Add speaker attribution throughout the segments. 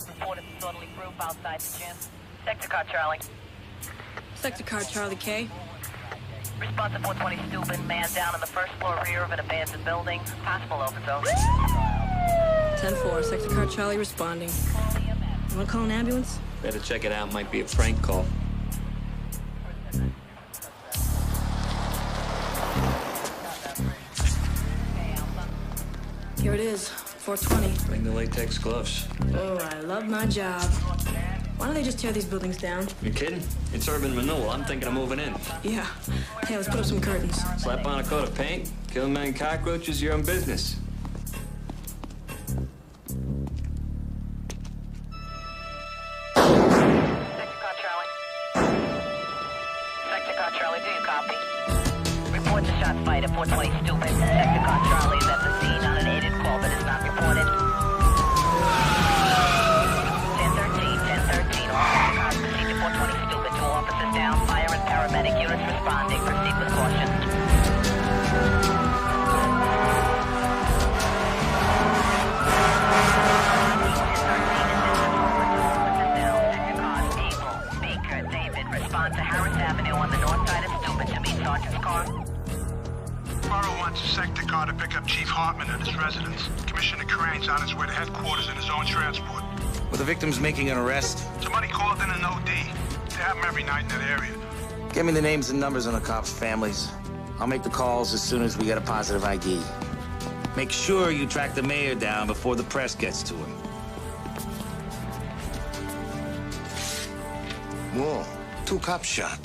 Speaker 1: Reported disorderly group outside the gym. Sector car Charlie.
Speaker 2: Sector car Charlie K.
Speaker 1: Response to 420 Steuben. Man down on the first floor rear of an abandoned building. Possible overdose.
Speaker 2: 10-4, Sector car Charlie responding. You wanna call an ambulance?
Speaker 3: Better check it out. Might be a prank call.
Speaker 2: Here it is, 420.
Speaker 3: Bring the latex gloves.
Speaker 2: Oh, I love my job. Why don't they just tear these buildings down?
Speaker 3: You kidding? It's urban renewal. I'm thinking of moving in.
Speaker 2: Yeah. Hey, let's put up some curtains.
Speaker 3: Slap on a coat of paint, kill a million cockroaches, your own business.
Speaker 1: Sector car Charlie. Sector car Charlie, do you copy? Report the shot fight at 420 Steuben. Sector car Charlie is at the scene on an aided call that is not reported. 1013, all cars proceed to 420 Steuben. 2 officers down. Fire and paramedic units responding. Proceed with caution. Respond to Harris Avenue on the north side of Steuben to meet Sergeant's car.
Speaker 4: Borough wants a sector car to pick up Chief Hartman at his residence. Commissioner Crane's on his way to headquarters in his own transport.
Speaker 5: Were the victims making an arrest?
Speaker 4: Somebody called in an OD. They have them every night in that area.
Speaker 5: Give me the names and numbers on the cops' families. I'll make the calls as soon as we get a positive ID. Make sure you track the mayor down before the press gets to him.
Speaker 6: Whoa, 2 cops shot.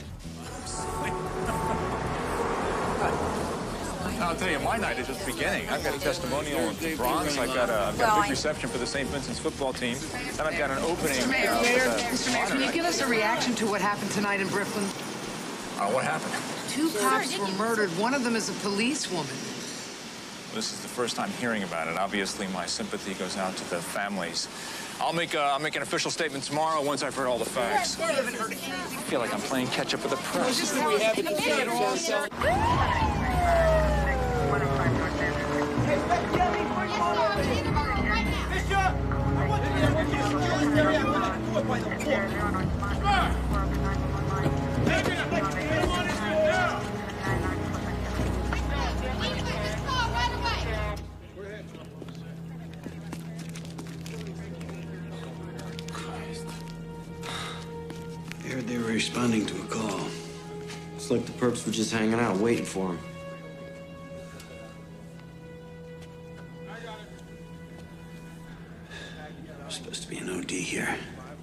Speaker 7: I'll tell you, my night is just beginning. I've got a testimonial in the Bronx. I've got a big reception for the St. Vincent's football team. And I've got an opening.
Speaker 8: Mr. Mayor, can you give us a reaction to what happened tonight in Brooklyn?
Speaker 7: What happened?
Speaker 8: 2 cops were murdered. One of them is a policewoman.
Speaker 7: This is the first time hearing about it. Obviously, my sympathy goes out to the families. I'll make an official statement tomorrow once I've heard all the facts. I feel like I'm playing catch up with the press.
Speaker 6: I heard they were responding to a call.
Speaker 9: It's like the perps were just hanging out, waiting for him.
Speaker 6: There's supposed to be an OD here.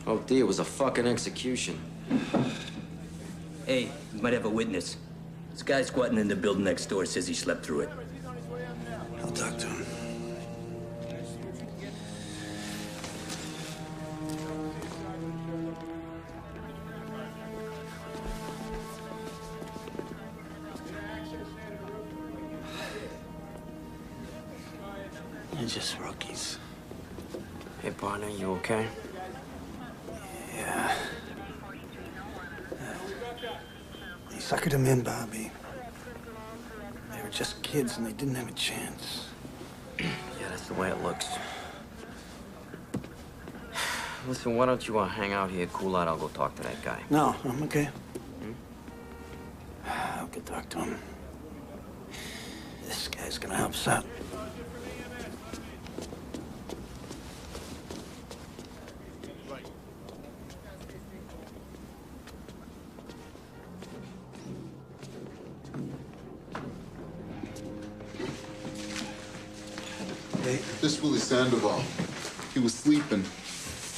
Speaker 9: OD, it was a fucking execution.
Speaker 10: Hey, we might have a witness. This guy squatting in the building next door says he slept through it.
Speaker 6: I'll talk to him. They're just rookies.
Speaker 9: Hey, partner, you okay?
Speaker 6: Yeah. They suckered them in, Bobby. They were just kids and they didn't have a chance.
Speaker 9: Yeah, that's the way it looks. Listen, why don't you hang out here, cool out? I'll go talk to that guy.
Speaker 6: No, I'm okay. I'll go talk to him. This guy's gonna help us out.
Speaker 11: This Willie Sandoval. He was sleeping.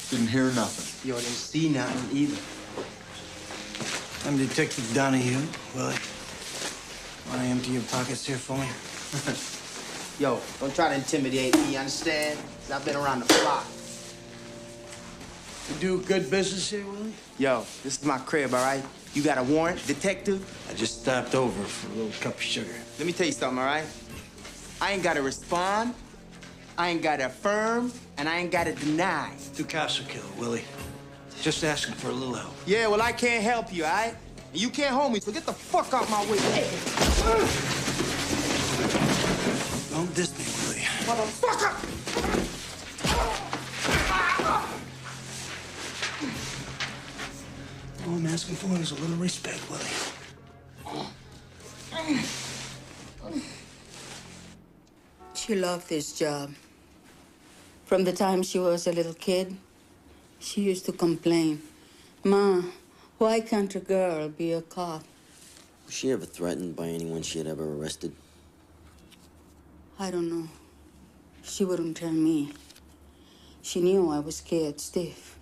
Speaker 11: Didn't hear nothing.
Speaker 12: Yo, didn't see nothing either.
Speaker 6: I'm Detective Donahue. Willie, wanna empty your pockets here for me?
Speaker 12: Yo, don't try to intimidate me, you understand? 'Cause I've been around the block.
Speaker 6: You do good business here, Willie?
Speaker 12: Yo, this is my crib, all right? You got a warrant, detective?
Speaker 6: I just stopped over for a little cup of sugar.
Speaker 12: Let me tell you something, all right? I ain't gotta respond, I ain't gotta affirm, and I ain't gotta deny.
Speaker 6: 2 cops were killed, Willie. Just asking for a little help.
Speaker 12: Yeah, well, I can't help you, all right? And you can't hold me, so get the fuck out my way.
Speaker 6: Don't diss me, Willie.
Speaker 12: Motherfucker!
Speaker 6: All I'm asking for is a little respect, Willie.
Speaker 13: She loved this job. From the time she was a little kid, she used to complain, "Ma, why can't a girl be a cop?"
Speaker 9: Was she ever threatened by anyone she had ever arrested?
Speaker 13: I don't know. She wouldn't tell me. She knew I was scared stiff.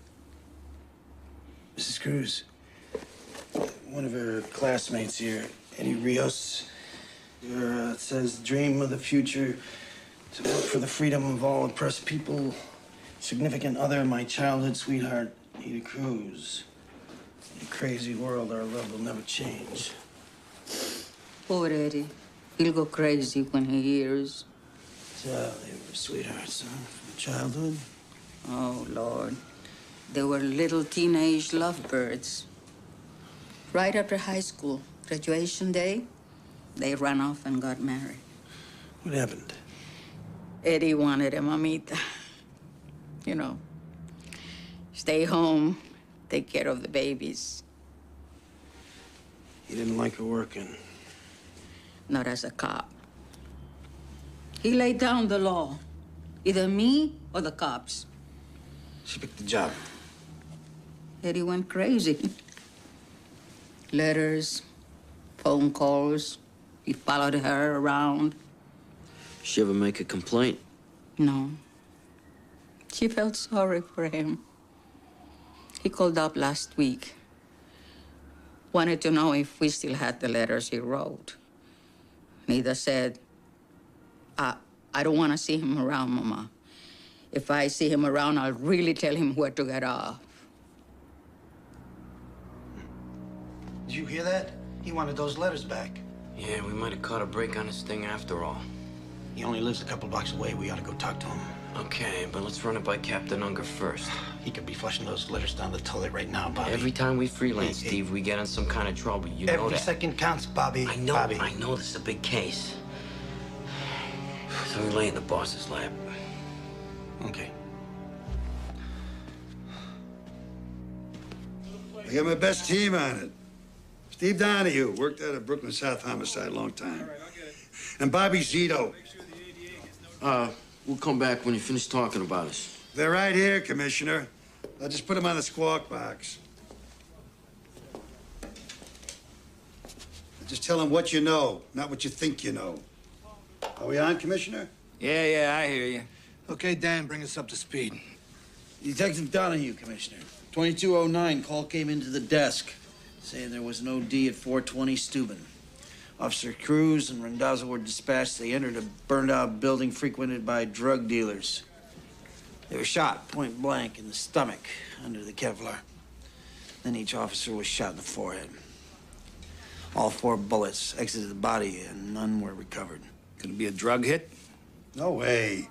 Speaker 6: Mrs. Cruz, one of her classmates here, Eddie Rios, it says, dream of the future, to work for the freedom of all oppressed people, significant other, my childhood sweetheart, Ada Cruz. In a crazy world, our love will never change.
Speaker 13: Poor Eddie. He'll go crazy when he hears.
Speaker 6: So they were sweethearts, huh? From childhood?
Speaker 13: Oh, Lord. They were little teenage lovebirds. Right after high school, graduation day, they ran off and got married.
Speaker 6: What happened?
Speaker 13: Eddie wanted a mamita. You know, stay home, take care of the babies.
Speaker 6: He didn't like her working.
Speaker 13: Not as a cop. He laid down the law. Either me or the cops.
Speaker 6: She picked the job.
Speaker 13: Eddie went crazy. Letters, phone calls. He followed her around.
Speaker 9: She ever make a complaint?
Speaker 13: No. She felt sorry for him. He called up last week. Wanted to know if we still had the letters he wrote. Nida said, I don't want to see him around, Mama. If I see him around, I'll really tell him where to get off.
Speaker 6: Did you hear that? He wanted those letters back.
Speaker 9: Yeah, we might have caught a break on this thing after all.
Speaker 6: He only lives a couple blocks away. We ought to go talk to him.
Speaker 9: Okay, but let's run it by Captain Unger first.
Speaker 6: He could be flushing those letters down the toilet right now, Bobby.
Speaker 9: Every time we freelance, Steve, we get in some kind of trouble. You know that.
Speaker 6: Every second counts, Bobby.
Speaker 9: I know,
Speaker 6: Bobby.
Speaker 9: I know this is a big case. So we lay in the boss's lap.
Speaker 6: Okay.
Speaker 14: I got my best team on it. Steve Donahue worked out of Brooklyn South Homicide a long time. And Bobby Zito.
Speaker 9: We'll come back when you finish talking about us.
Speaker 14: They're right here, Commissioner. I'll just put them on the squawk box. Just tell them what you know, not what you think you know. Are we on, Commissioner?
Speaker 5: Yeah, I hear you.
Speaker 6: Okay, Dan, bring us up to speed. Detective Donahue, Commissioner. 2209, call came into the desk saying there was an OD at 420 Steuben. Officer Cruz and Randazzo were dispatched. They entered a burned-out building frequented by drug dealers. They were shot point blank in the stomach under the Kevlar. Then each officer was shot in the forehead. All 4 bullets exited the body and none were recovered.
Speaker 5: Could it be a drug hit?
Speaker 14: No way.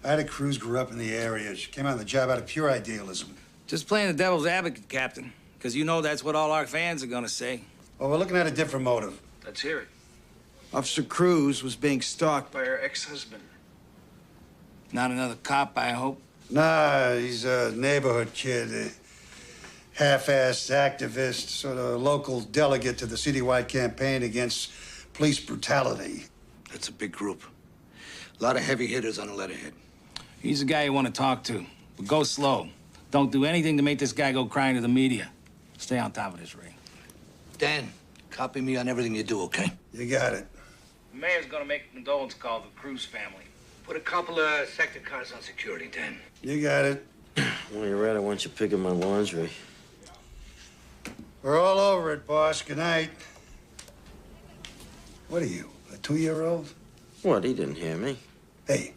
Speaker 14: Ida Cruz grew up in the area. She came on the job out of pure idealism.
Speaker 5: Just playing the devil's advocate, Captain. Because you know that's what all our fans are gonna say.
Speaker 14: Well, we're looking at a different motive.
Speaker 5: Let's hear it.
Speaker 6: Officer Cruz was being stalked by her ex-husband.
Speaker 5: Not another cop, I hope.
Speaker 14: Nah, he's a neighborhood kid. A half-assed activist, sort of local delegate to the citywide campaign against police brutality.
Speaker 15: That's a big group. A lot of heavy hitters on the letterhead.
Speaker 5: He's the guy you want to talk to. But go slow. Don't do anything to make this guy go crying to the media. Stay on top of this, Ray.
Speaker 15: Dan, copy me on everything you do, okay?
Speaker 14: You got it.
Speaker 5: The mayor's gonna make a condolence call to the Cruz family.
Speaker 15: Put a couple of sector cars on security, Dan.
Speaker 14: You got it.
Speaker 9: While you're at it, why don't you pick up my laundry?
Speaker 14: We're all over it, boss. Good night. What are you, a 2-year-old?
Speaker 9: What? He didn't hear me.
Speaker 14: Hey,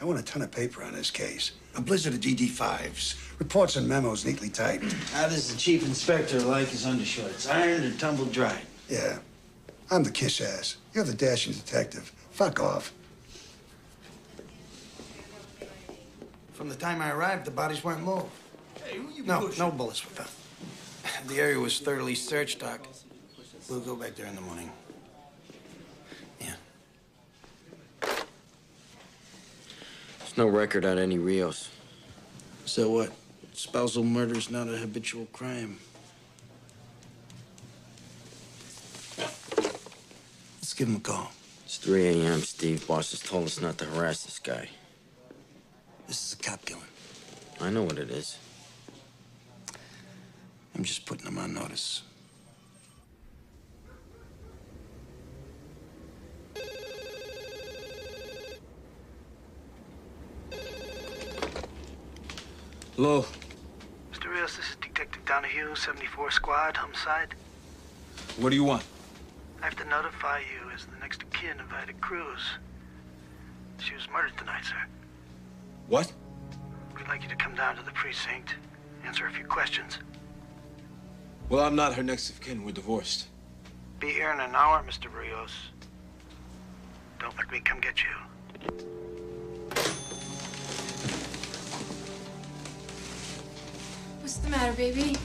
Speaker 14: I want a ton of paper on this case. A blizzard of DD5s, reports and memos neatly typed.
Speaker 6: How does the chief inspector like his undershorts? Ironed or tumbled dry?
Speaker 14: Yeah. I'm the kiss ass. You're the dashing detective. Fuck off.
Speaker 6: From the time I arrived, the bodies weren't moved. Hey, who you No bullets were found. The area was thoroughly searched, Doc. We'll go back there in the morning. Yeah.
Speaker 9: There's no record on any Rios.
Speaker 6: So what? Spousal murder's not a habitual crime. Let's give him a call.
Speaker 9: It's 3 a.m., Steve. Boss has told us not to harass this guy.
Speaker 6: This is a cop killing.
Speaker 9: I know what it is.
Speaker 6: I'm just putting him on notice.
Speaker 3: Hello.
Speaker 16: Mr. Rios, this is Detective Donahue, 74 Squad, homicide.
Speaker 3: What do you want?
Speaker 16: I have to notify you as the next of kin invited Cruz. She was murdered tonight, sir.
Speaker 3: What?
Speaker 16: We'd like you to come down to the precinct, answer a few questions.
Speaker 3: Well, I'm not her next of kin. We're divorced.
Speaker 16: Be here in an hour, Mr. Rios. Don't make me come get you.
Speaker 17: What's the matter, baby?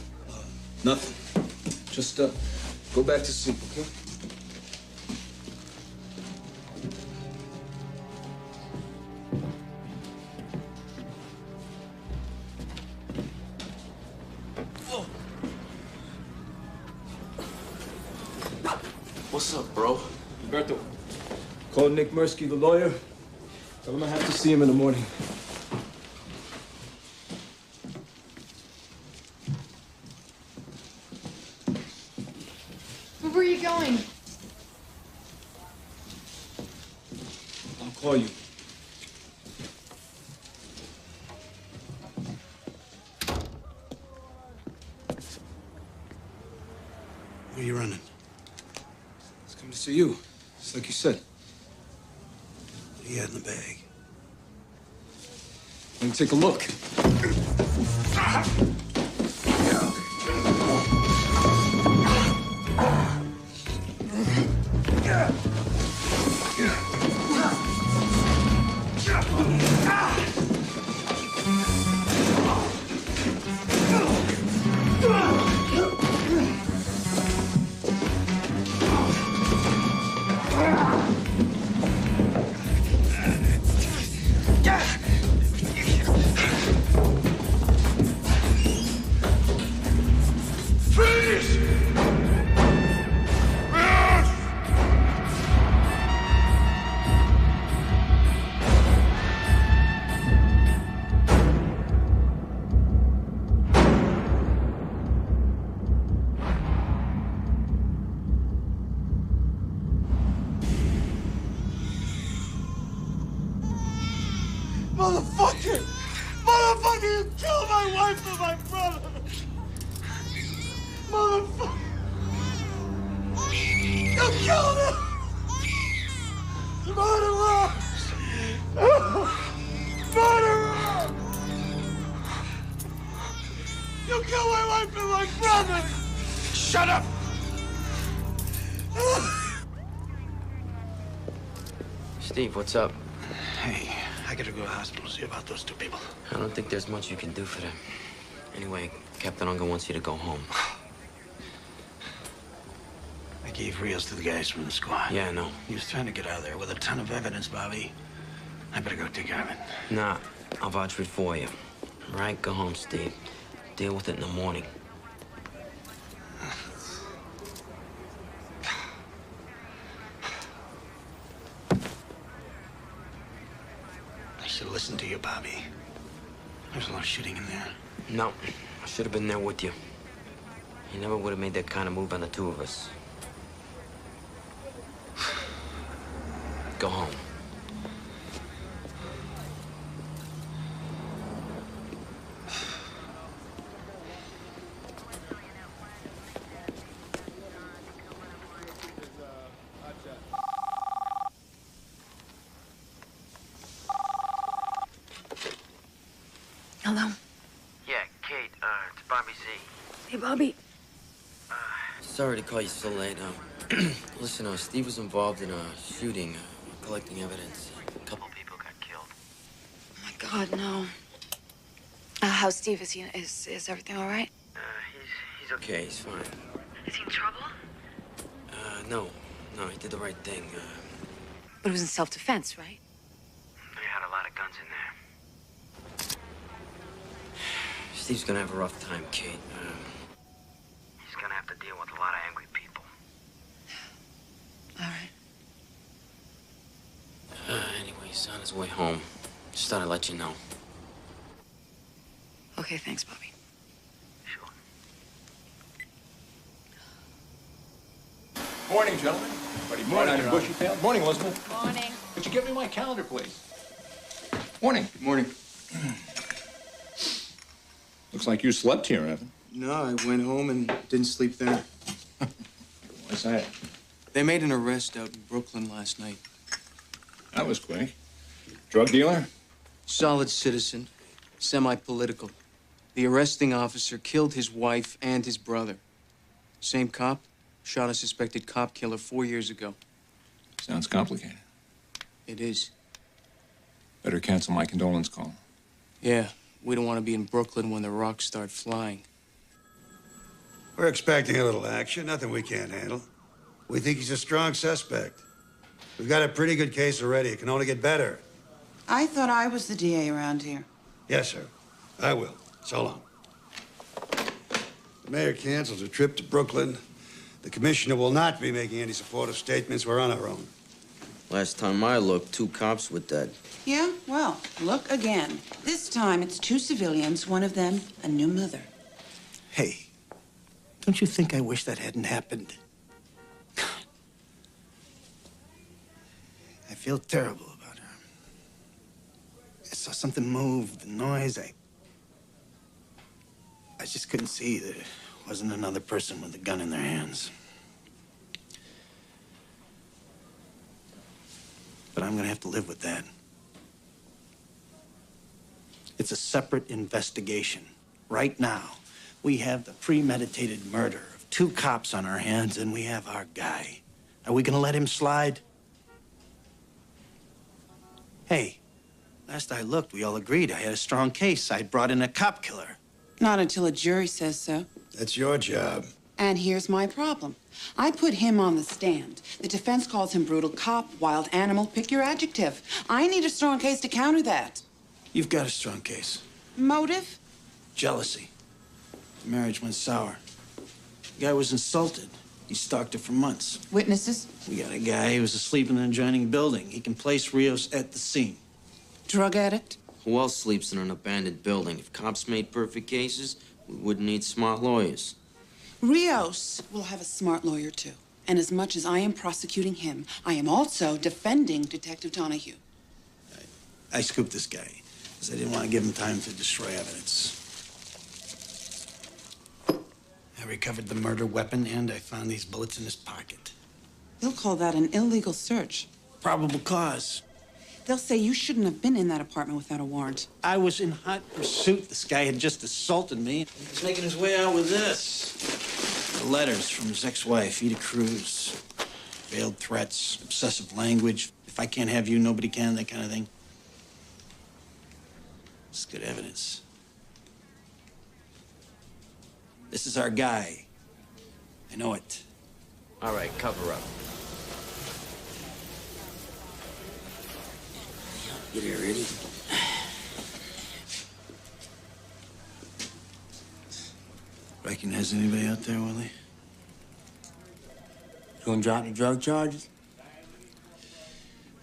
Speaker 3: Nothing. Just, go back to sleep, okay?
Speaker 9: What's up, bro?
Speaker 3: Roberto, call Nick Mirsky, the lawyer. Tell him I have to see him in the morning.
Speaker 17: Where were you going?
Speaker 3: I'll call you.
Speaker 6: Where are you running?
Speaker 3: Come to see you. Just like you said.
Speaker 6: What do you had in the bag?
Speaker 3: Let me take a look.
Speaker 16: Motherfucker! Motherfucker, you killed my wife and my brother! Motherfucker! You killed him! Murderer! Murderer! You killed my wife and my brother! Shut up!
Speaker 9: Steve, what's up?
Speaker 6: Hey, I gotta go to the hospital to see about those two people.
Speaker 9: I don't think there's much you can do for them. Anyway, Captain Unger wants you to go home.
Speaker 6: I gave Rios to the guys from the squad.
Speaker 9: Yeah, I know.
Speaker 6: He was trying to get out of there with a ton of evidence, Bobby. I better go take care of it.
Speaker 9: Nah, I'll vouch for it for you. All right, go home, Steve. Deal with it in the morning.
Speaker 6: I should have listened to you, Bobby. There's a lot of shooting in there.
Speaker 9: No, I should have been there with you. You never would have made that kind of move on the two of us. Go home.
Speaker 17: Hello?
Speaker 9: Yeah, Kate, it's Bobby Z.
Speaker 17: Hey, Bobby.
Speaker 9: Sorry to call you so late. Listen, Steve was involved in a shooting, collecting evidence. A couple people got killed.
Speaker 17: Oh, my God, no. How's Steve? Is everything all right?
Speaker 9: He's okay. He's fine.
Speaker 17: Is he in trouble?
Speaker 9: No, he did the right thing.
Speaker 17: But it was in self-defense, right?
Speaker 9: They had a lot of guns in there. Steve's gonna have a rough time, Kate. He's gonna have to deal with a lot of angry people.
Speaker 17: All right.
Speaker 9: He's on his way home. Just thought I'd let you know.
Speaker 17: Okay, thanks, Bobby.
Speaker 7: Morning, gentlemen. Morning, bushy tail. Morning, Elizabeth.
Speaker 17: Morning.
Speaker 7: Could you give me my calendar, please? Morning.
Speaker 6: Good morning.
Speaker 7: Looks like you slept here, Evan.
Speaker 6: No, I went home and didn't sleep there.
Speaker 7: What's that?
Speaker 6: They made an arrest out in Brooklyn last night.
Speaker 7: That was quick. Drug dealer?
Speaker 6: Solid citizen, semi-political. The arresting officer killed his wife and his brother. Same cop shot a suspected cop killer 4 years ago.
Speaker 7: Sounds complicated.
Speaker 6: It is.
Speaker 7: Better cancel my condolence call.
Speaker 6: Yeah, we don't want to be in Brooklyn when the rocks start flying.
Speaker 14: We're expecting a little action, nothing we can't handle. We think he's a strong suspect. We've got a pretty good case already. It can only get better.
Speaker 18: I thought I was the DA around here.
Speaker 14: Yes, sir. I will. So long. The mayor cancels a trip to Brooklyn. The commissioner will not be making any supportive statements. We're on our own.
Speaker 9: Last time I looked, 2 cops were dead.
Speaker 18: Yeah? Well, look again. This time it's 2 civilians, one of them a new mother.
Speaker 15: Hey, don't you think I wish that hadn't happened? I feel terrible about her. I saw something move, the noise. I just couldn't see that it wasn't another person with a gun in their hands. But I'm gonna have to live with that. It's a separate investigation. Right now, we have the premeditated murder of 2 cops on our hands, and we have our guy. Are we gonna let him slide? Hey, last I looked, we all agreed I had a strong case. I brought in a cop killer.
Speaker 18: Not until a jury says so.
Speaker 14: That's your job.
Speaker 18: And here's my problem. I put him on the stand. The defense calls him brutal cop, wild animal, pick your adjective. I need a strong case to counter that.
Speaker 15: You've got a strong case.
Speaker 18: Motive?
Speaker 15: Jealousy. The marriage went sour. The guy was insulted. He stalked her for months.
Speaker 18: Witnesses?
Speaker 15: We got a guy who was asleep in an adjoining building. He can place Rios at the scene.
Speaker 18: Drug addict?
Speaker 9: Who else sleeps in an abandoned building? If cops made perfect cases, we wouldn't need smart lawyers.
Speaker 18: Rios will have a smart lawyer, too. And as much as I am prosecuting him, I am also defending Detective Donahue.
Speaker 15: I scooped this guy because I didn't want to give him time to destroy evidence. I recovered the murder weapon, and I found these bullets in his pocket.
Speaker 18: They'll call that an illegal search.
Speaker 15: Probable cause.
Speaker 18: They'll say you shouldn't have been in that apartment without a warrant.
Speaker 15: I was in hot pursuit. This guy had just assaulted me. He was making his way out with this. The letters from his ex-wife, Ida Cruz. Veiled threats, obsessive language. If I can't have you, nobody can, that kind of thing. It's good evidence. This is our guy. I know it.
Speaker 9: All right, cover up.
Speaker 15: Get here, ready? Recognize anybody out there, Willie?
Speaker 6: Gonna drop the drug charges?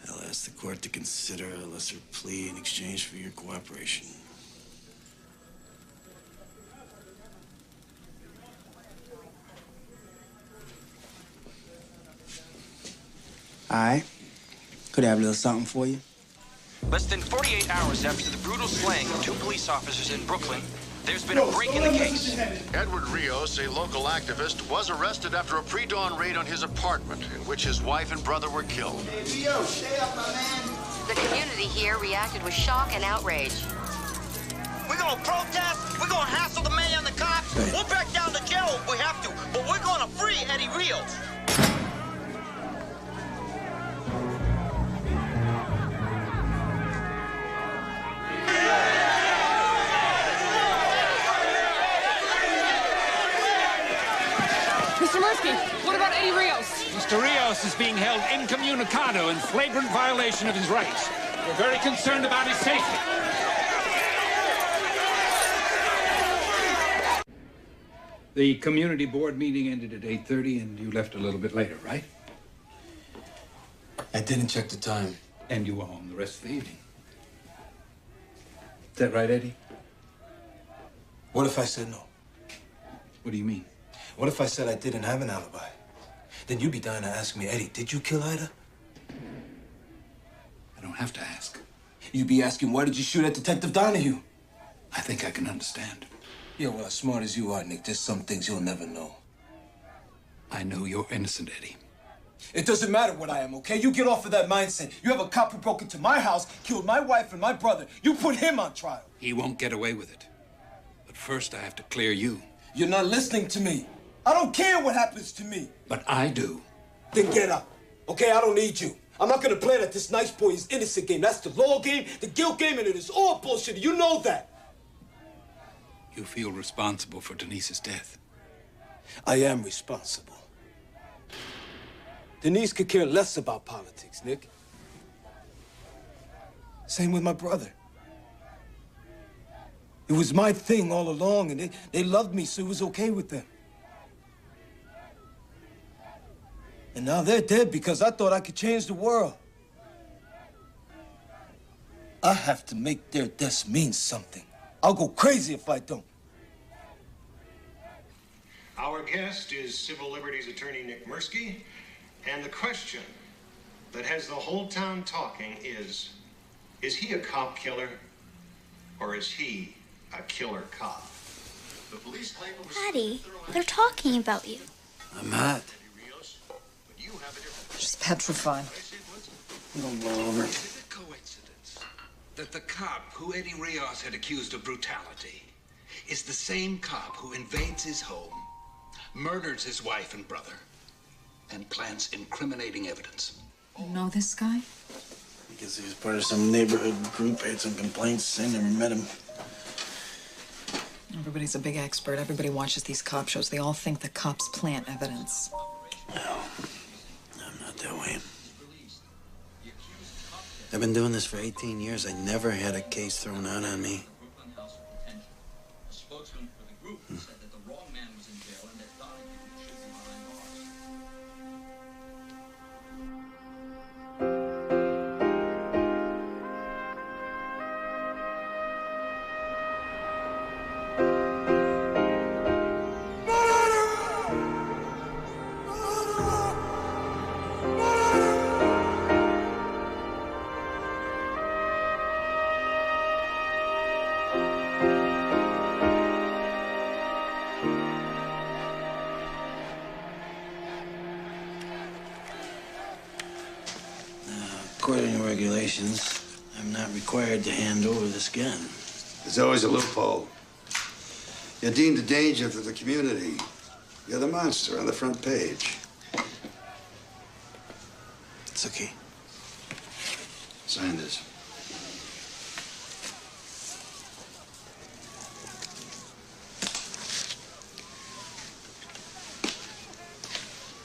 Speaker 15: I'll ask the court to consider a lesser plea in exchange for your cooperation.
Speaker 6: All right. Could I have a little something for you?
Speaker 19: Less than 48 hours after the brutal slaying of 2 police officers in Brooklyn, there's been a break in the case.
Speaker 20: Edward Rios, a local activist, was arrested after a pre-dawn raid on his apartment in which his wife and brother were killed.
Speaker 21: Hey, Rios, stay up, my man. The community here reacted with shock and outrage.
Speaker 19: We're gonna protest, we're gonna hassle the mayor and the cops, we'll back down to jail if we have to, but we're gonna free Eddie Rios.
Speaker 22: Mr. Mirsky, what about Eddie Rios?
Speaker 23: Mr. Rios is being held incommunicado in flagrant violation of his rights. We're very concerned about his safety. The community board meeting ended at 8:30, and you left a little bit later, right?
Speaker 6: I didn't check the time.
Speaker 23: And you were home the rest of the evening. Is that right, Eddie?
Speaker 3: What if I said no?
Speaker 23: What do you mean?
Speaker 3: What if I said I didn't have an alibi? Then you'd be dying to ask me, Eddie, did you kill Ida?
Speaker 23: I don't have to ask.
Speaker 3: You'd be asking, why did you shoot at Detective Donahue?
Speaker 23: I think I can understand.
Speaker 3: Yeah, well, as smart as you are, Nick, there's some things you'll never know.
Speaker 23: I know you're innocent, Eddie.
Speaker 3: It doesn't matter what I am, okay? You get off of that mindset. You have a cop who broke into my house, killed my wife and my brother. You put him on trial.
Speaker 23: He won't get away with it. But first, I have to clear you.
Speaker 3: You're not listening to me. I don't care what happens to me.
Speaker 23: But I do.
Speaker 3: Then get up, okay? I don't need you. I'm not gonna play that this nice boy is innocent game. That's the law game, the guilt game, and it is all bullshit. You know that.
Speaker 23: You feel responsible for Denise's death.
Speaker 3: I am responsible. Denise could care less about politics, Nick. Same with my brother. It was my thing all along, and they loved me, so it was okay with them. And now they're dead because I thought I could change the world. I have to make their deaths mean something. I'll go crazy if I don't.
Speaker 1: Our guest is civil liberties attorney Nick Mirsky, and the question that has the whole town talking is he a cop killer, or is he a killer cop? The police claim it was
Speaker 2: Daddy, they're talking about you.
Speaker 6: I'm not.
Speaker 8: Just petrified.
Speaker 6: You don't blow over.
Speaker 23: Is it a coincidence that the cop who Eddie Rios had accused of brutality is the same cop who invades his home, murders his wife and brother, and plants incriminating evidence?
Speaker 8: You know this guy?
Speaker 6: I guess he was part of some neighborhood group, had some complaints. I never met him.
Speaker 8: Everybody's a big expert. Everybody watches these cop shows. They all think the cops plant evidence.
Speaker 6: No, I'm not that way. I've been doing this for 18 years. I never had a case thrown out on me. According to regulations, I'm not required to hand over this gun.
Speaker 14: There's always a loophole. You're deemed a danger to the community. You're the monster on the front page.
Speaker 6: It's okay.
Speaker 14: Sign this.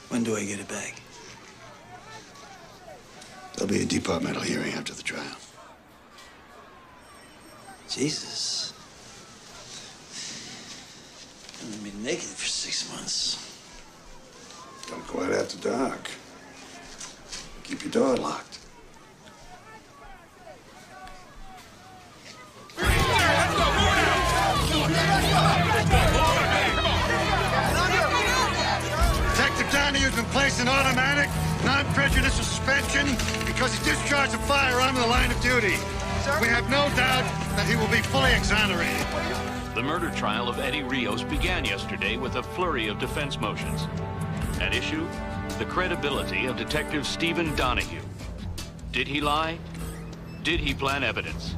Speaker 6: When do I get it back?
Speaker 14: There'll be a departmental hearing after the trial.
Speaker 6: Jesus. I'm gonna be naked for 6 months.
Speaker 14: Don't go out after dark. Keep your door locked. Detective Donahue's been placed in automatic, non-prejudicial suspension because he discharged a firearm in the line of duty. We have no doubt that he will be fully exonerated.
Speaker 4: The murder trial of Eddie Rios began yesterday with a flurry of defense motions. At issue, the credibility of Detective Stephen Donahue. Did he lie? Did he plant evidence?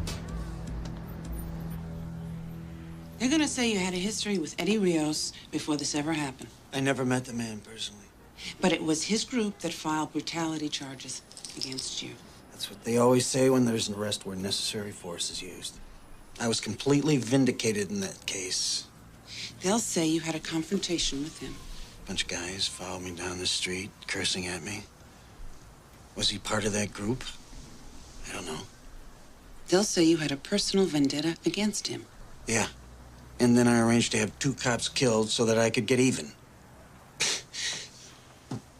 Speaker 18: They're gonna say you had a history with Eddie Rios before this ever happened.
Speaker 6: I never met the man personally.
Speaker 18: But it was his group that filed brutality charges against you.
Speaker 6: That's what they always say when there's an arrest where necessary force is used. I was completely vindicated in that case.
Speaker 18: They'll say you had a confrontation with him.
Speaker 6: A bunch of guys followed me down the street, cursing at me. Was he part of that group? I don't know.
Speaker 18: They'll say you had a personal vendetta against him.
Speaker 6: Yeah. And then I arranged to have 2 cops killed so that I could get even.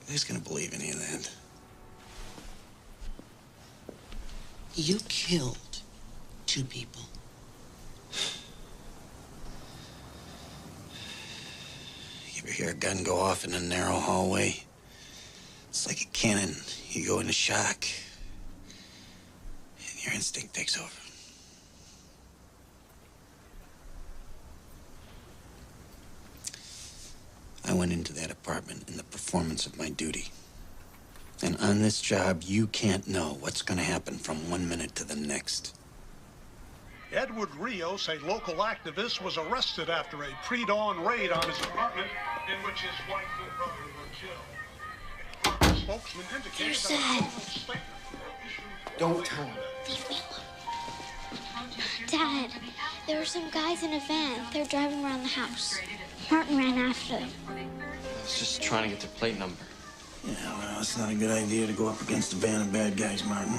Speaker 6: Who's gonna believe any of that? You killed 2 people. You ever hear a gun go off in a narrow hallway? It's like a cannon. You go into shock, and your instinct takes over. I went into that apartment in the performance of my duty. And on this job, you can't know what's going to happen from one minute to the next.
Speaker 10: Edward Rios, a local activist, was arrested after a pre-dawn raid on his apartment in which his wife and brother were killed. A spokesman indicated that a statement.
Speaker 15: Don't tell him.
Speaker 2: Leave me alone. Dad, there were some guys in a van. They're driving around the house. Martin ran after them.
Speaker 9: I was just trying to get their plate number.
Speaker 6: Yeah, well, it's not a good idea to go up against a band of bad guys, Martin.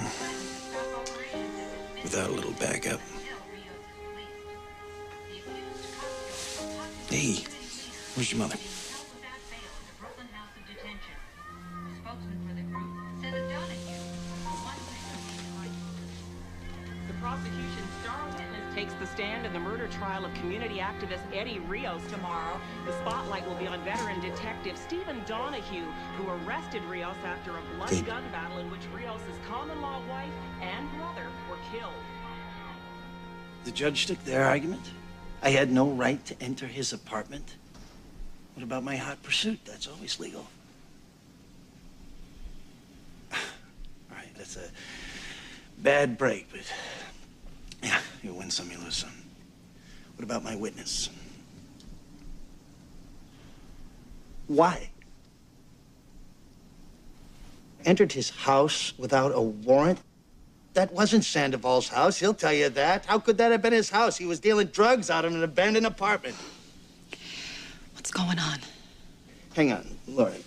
Speaker 6: Without a little backup. Hey, where's your mother?
Speaker 11: The prosecution's star witness takes the stand in the murder trial of community activist Eddie Rios tomorrow. The spotlight will be on veteran detective Stephen Donahue, who arrested Rios after a bloody gun battle in which Rios' common-law wife and brother were killed.
Speaker 6: The judge took their argument. I had no right to enter his apartment. What about my hot pursuit? That's always legal. All right, that's a bad break, but yeah, you win some, you lose some. What about my witness? Why? Entered his house without a warrant? That wasn't Sandoval's house, he'll tell you that. How could that have been his house? He was dealing drugs out of an abandoned apartment.
Speaker 8: What's going on?
Speaker 6: Hang on, Lori.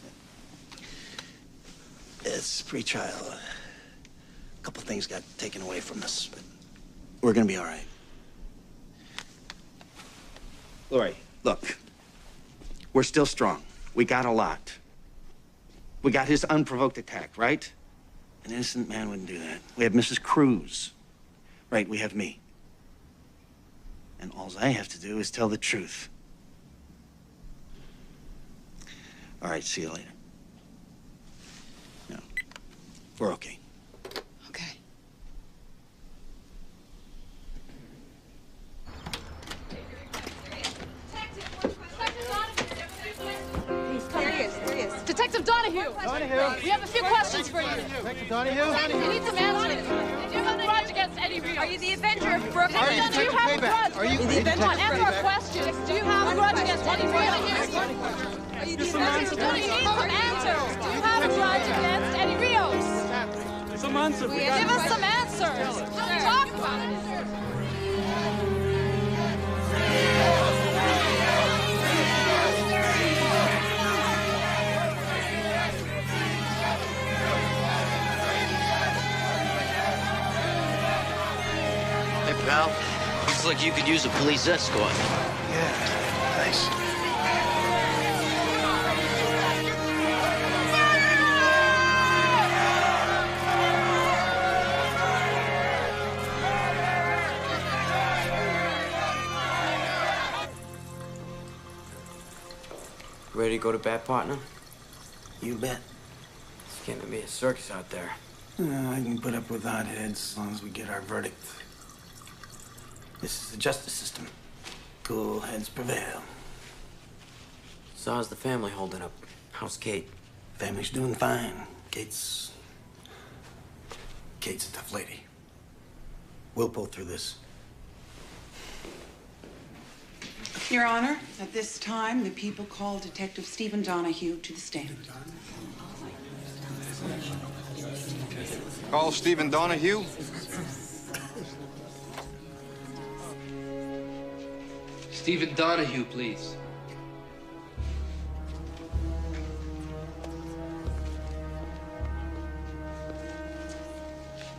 Speaker 6: It's pre-trial. A couple things got taken away from us, but we're gonna be all right. Lori, look. We're still strong. We got a lot. We got his unprovoked attack, right? An innocent man wouldn't do that. We have Mrs. Cruz. Right, we have me. And all I have to do is tell the truth. All right, see you later. No, we're okay.
Speaker 8: Okay.
Speaker 22: There he is. Detective Donahue. We have a few questions for you.
Speaker 12: Detective Donahue?
Speaker 22: We need some answers. Do you have a grudge against Eddie Rios? Are you the Avenger of Brooklyn?
Speaker 12: Are you
Speaker 22: Do you have a grudge?
Speaker 12: Are you
Speaker 22: the Avenger? Answer our questions. Do you have a grudge against Eddie Rios? Are you the Avenger? We need some answers. Do you have a grudge against Eddie Rios?
Speaker 12: Some answers.
Speaker 22: Give us some answers. Talk about it.
Speaker 9: Hey, pal. Looks like you could use a police escort.
Speaker 6: Yeah, thanks.
Speaker 9: Ready to go to bat, partner?
Speaker 6: You bet.
Speaker 9: It's getting to be a circus out there.
Speaker 6: I can put up with hotheads as long as we get our verdict. This is the justice system. Cool heads prevail.
Speaker 9: So how's the family holding up? How's Kate?
Speaker 6: Family's doing fine. Kate's a tough lady. We'll pull through this.
Speaker 18: Your Honor, at this time, the people call Detective Stephen Donahue to the stand.
Speaker 12: Call Stephen Donahue.
Speaker 24: Stephen Donahue, please.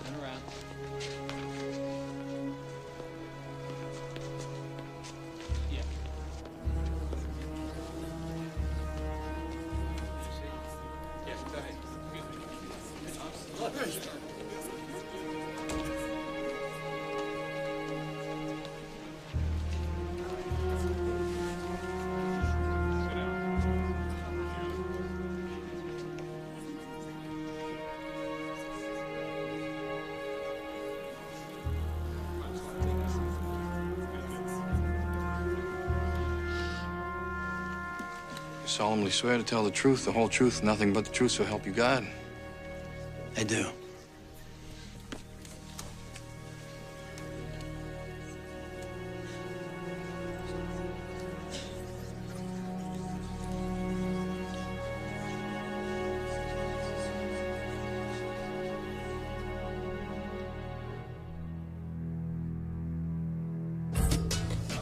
Speaker 24: Turn around. Yeah. Yes, go ahead.
Speaker 12: solemnly swear to tell the truth, the whole truth, nothing but the truth, so help you God?
Speaker 6: I do.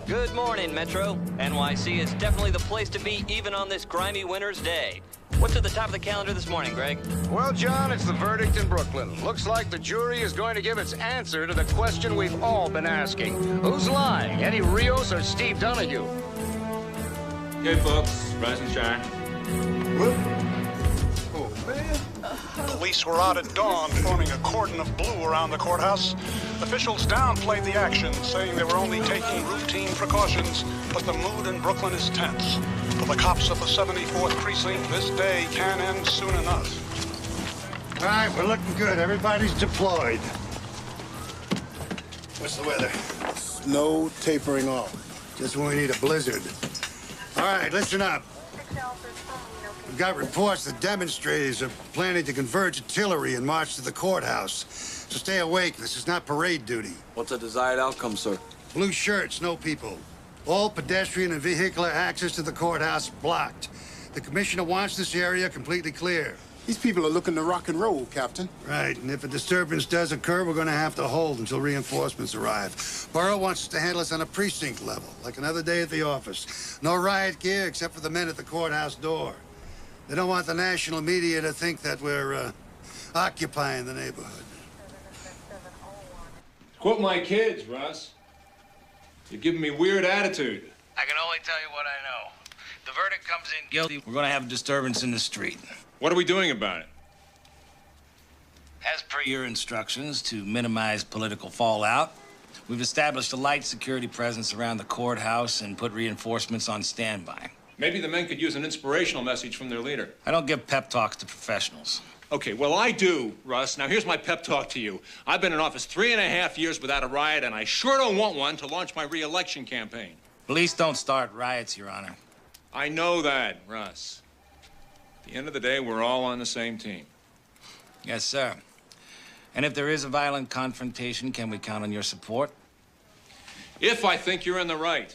Speaker 5: Good morning, Metro. NYC is definitely the place to be, even on this grimy winter's day. What's at the top of the calendar this morning, Greg?
Speaker 20: Well, John, it's the verdict in Brooklyn. Looks like the jury is going to give its answer to the question we've all been asking. Who's lying, Eddie Rios or Steve Donahue?
Speaker 7: Hey, folks. Rise and shine.
Speaker 10: Oh, man. Police were out at dawn, forming a cordon of blue around the courthouse. Officials downplayed the action, saying they were only taking routine precautions, but the mood in Brooklyn is tense. For the cops of the 74th Precinct, this day can end soon enough.
Speaker 14: All right, we're looking good. Everybody's deployed. What's the weather?
Speaker 10: Snow tapering off.
Speaker 14: Just when we need a blizzard. All right, listen up. We've got reports that demonstrators are planning to converge artillery and march to the courthouse. So stay awake. This is not parade duty.
Speaker 3: What's the desired outcome, sir?
Speaker 14: Blue shirts, no people. All pedestrian and vehicular access to the courthouse blocked. The commissioner wants this area completely clear.
Speaker 10: These people are looking to rock and roll, Captain.
Speaker 14: Right, and if a disturbance does occur, we're going to have to hold until reinforcements arrive. Borough wants us to handle this on a precinct level, like another day at the office. No riot gear except for the men at the courthouse door. They don't want the national media to think that we're occupying the neighborhood.
Speaker 7: Quote my kids, Russ. You're giving me weird attitude.
Speaker 6: I can only tell you what I know. The verdict comes in guilty. We're gonna have a disturbance in the street.
Speaker 7: What are we doing about it?
Speaker 6: As per your instructions, to minimize political fallout, we've established a light security presence around the courthouse and put reinforcements on standby.
Speaker 7: Maybe the men could use an inspirational message from their leader.
Speaker 6: I don't give pep talks to professionals.
Speaker 7: Okay, well, I do, Russ. Now, here's my pep talk to you. I've been in office 3.5 years without a riot, and I sure don't want one to launch my re-election campaign.
Speaker 6: Police don't start riots, Your Honor.
Speaker 7: I know that, Russ. At the end of the day, we're all on the same team.
Speaker 6: Yes, sir. And if there is a violent confrontation, can we count on your support?
Speaker 7: If I think you're in the right.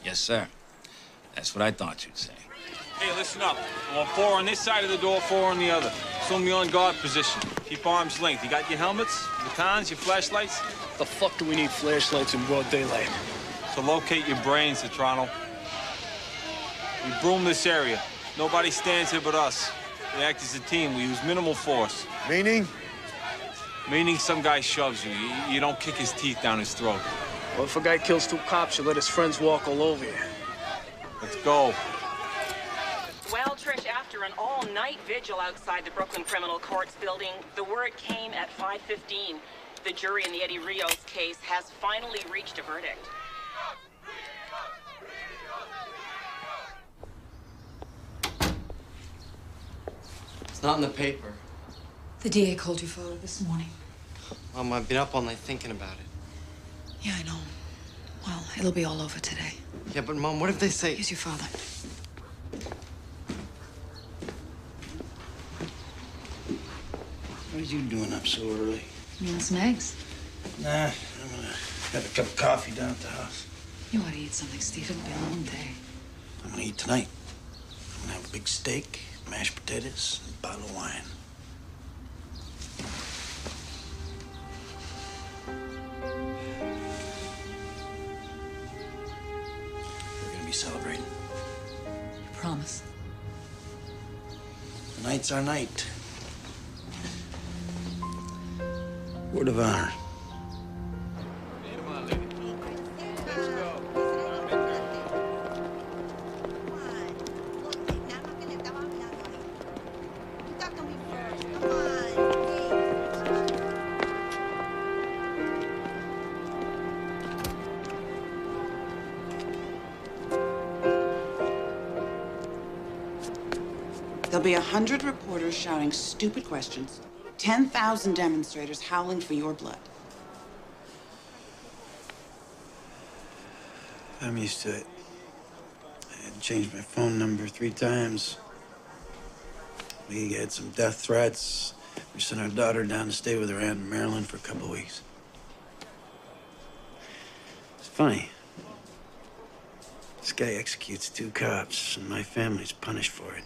Speaker 6: Yes, sir. That's what I thought you'd say.
Speaker 13: Hey, listen up. I want 4 on this side of the door, 4 on the other. It's only on guard position. Keep arms length. You got your helmets, your cons, your flashlights?
Speaker 16: The fuck do we need flashlights in broad daylight?
Speaker 13: To locate your brains, Toronto. We broom this area. Nobody stands here but us. We act as a team. We use minimal force.
Speaker 14: Meaning?
Speaker 13: Meaning some guy shoves you. You don't kick his teeth down his throat.
Speaker 16: Well, if a guy kills 2 cops, you let his friends walk all over you.
Speaker 13: Let's go.
Speaker 11: Well, Trish, after an all-night vigil outside the Brooklyn Criminal Courts building, the word came at 5:15. The jury in the Eddie Rios case has finally reached a verdict.
Speaker 9: It's not in the paper.
Speaker 8: The DA called your father this morning.
Speaker 9: Mom, I've been up all night thinking about it.
Speaker 8: Yeah, I know. Well, it'll be all over today.
Speaker 9: Yeah, but Mom, what if they say...
Speaker 8: Here's your father.
Speaker 6: What are you doing up so early?
Speaker 8: You want some eggs?
Speaker 6: Nah, I'm gonna have a cup of coffee down at the house.
Speaker 8: You ought to eat something, Steve. It'll be a long day.
Speaker 6: I'm gonna eat tonight. I'm gonna have a big steak, mashed potatoes, and a bottle of wine. We're gonna be celebrating.
Speaker 8: You promise?
Speaker 6: Tonight's our night. Word of honor.
Speaker 18: There'll be 100 reporters shouting stupid questions, 10,000 demonstrators howling for your blood.
Speaker 6: I'm used to it. changed my phone number 3 times. We had some death threats. We sent our daughter down to stay with her aunt in Maryland for a couple of weeks. It's funny. This guy executes 2 cops, and my family's punished for it.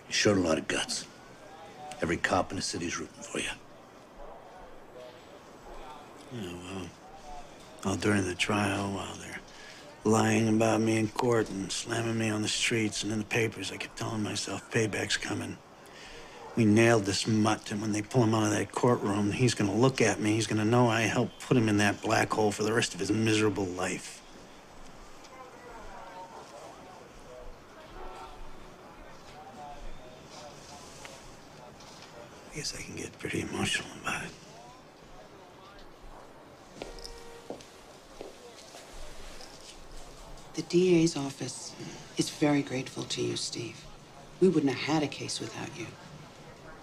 Speaker 1: You showed a lot of guts. Every cop in the city's rooting for you.
Speaker 6: Yeah, well, all during the trial, while they're lying about me in court and slamming me on the streets and in the papers, I kept telling myself, payback's coming. We nailed this mutt, and when they pull him out of that courtroom, he's gonna look at me, he's gonna know I helped put him in that black hole for the rest of his miserable life. I guess I can get pretty emotional about it.
Speaker 18: The DA's office is very grateful to you, Steve. We wouldn't have had a case without you.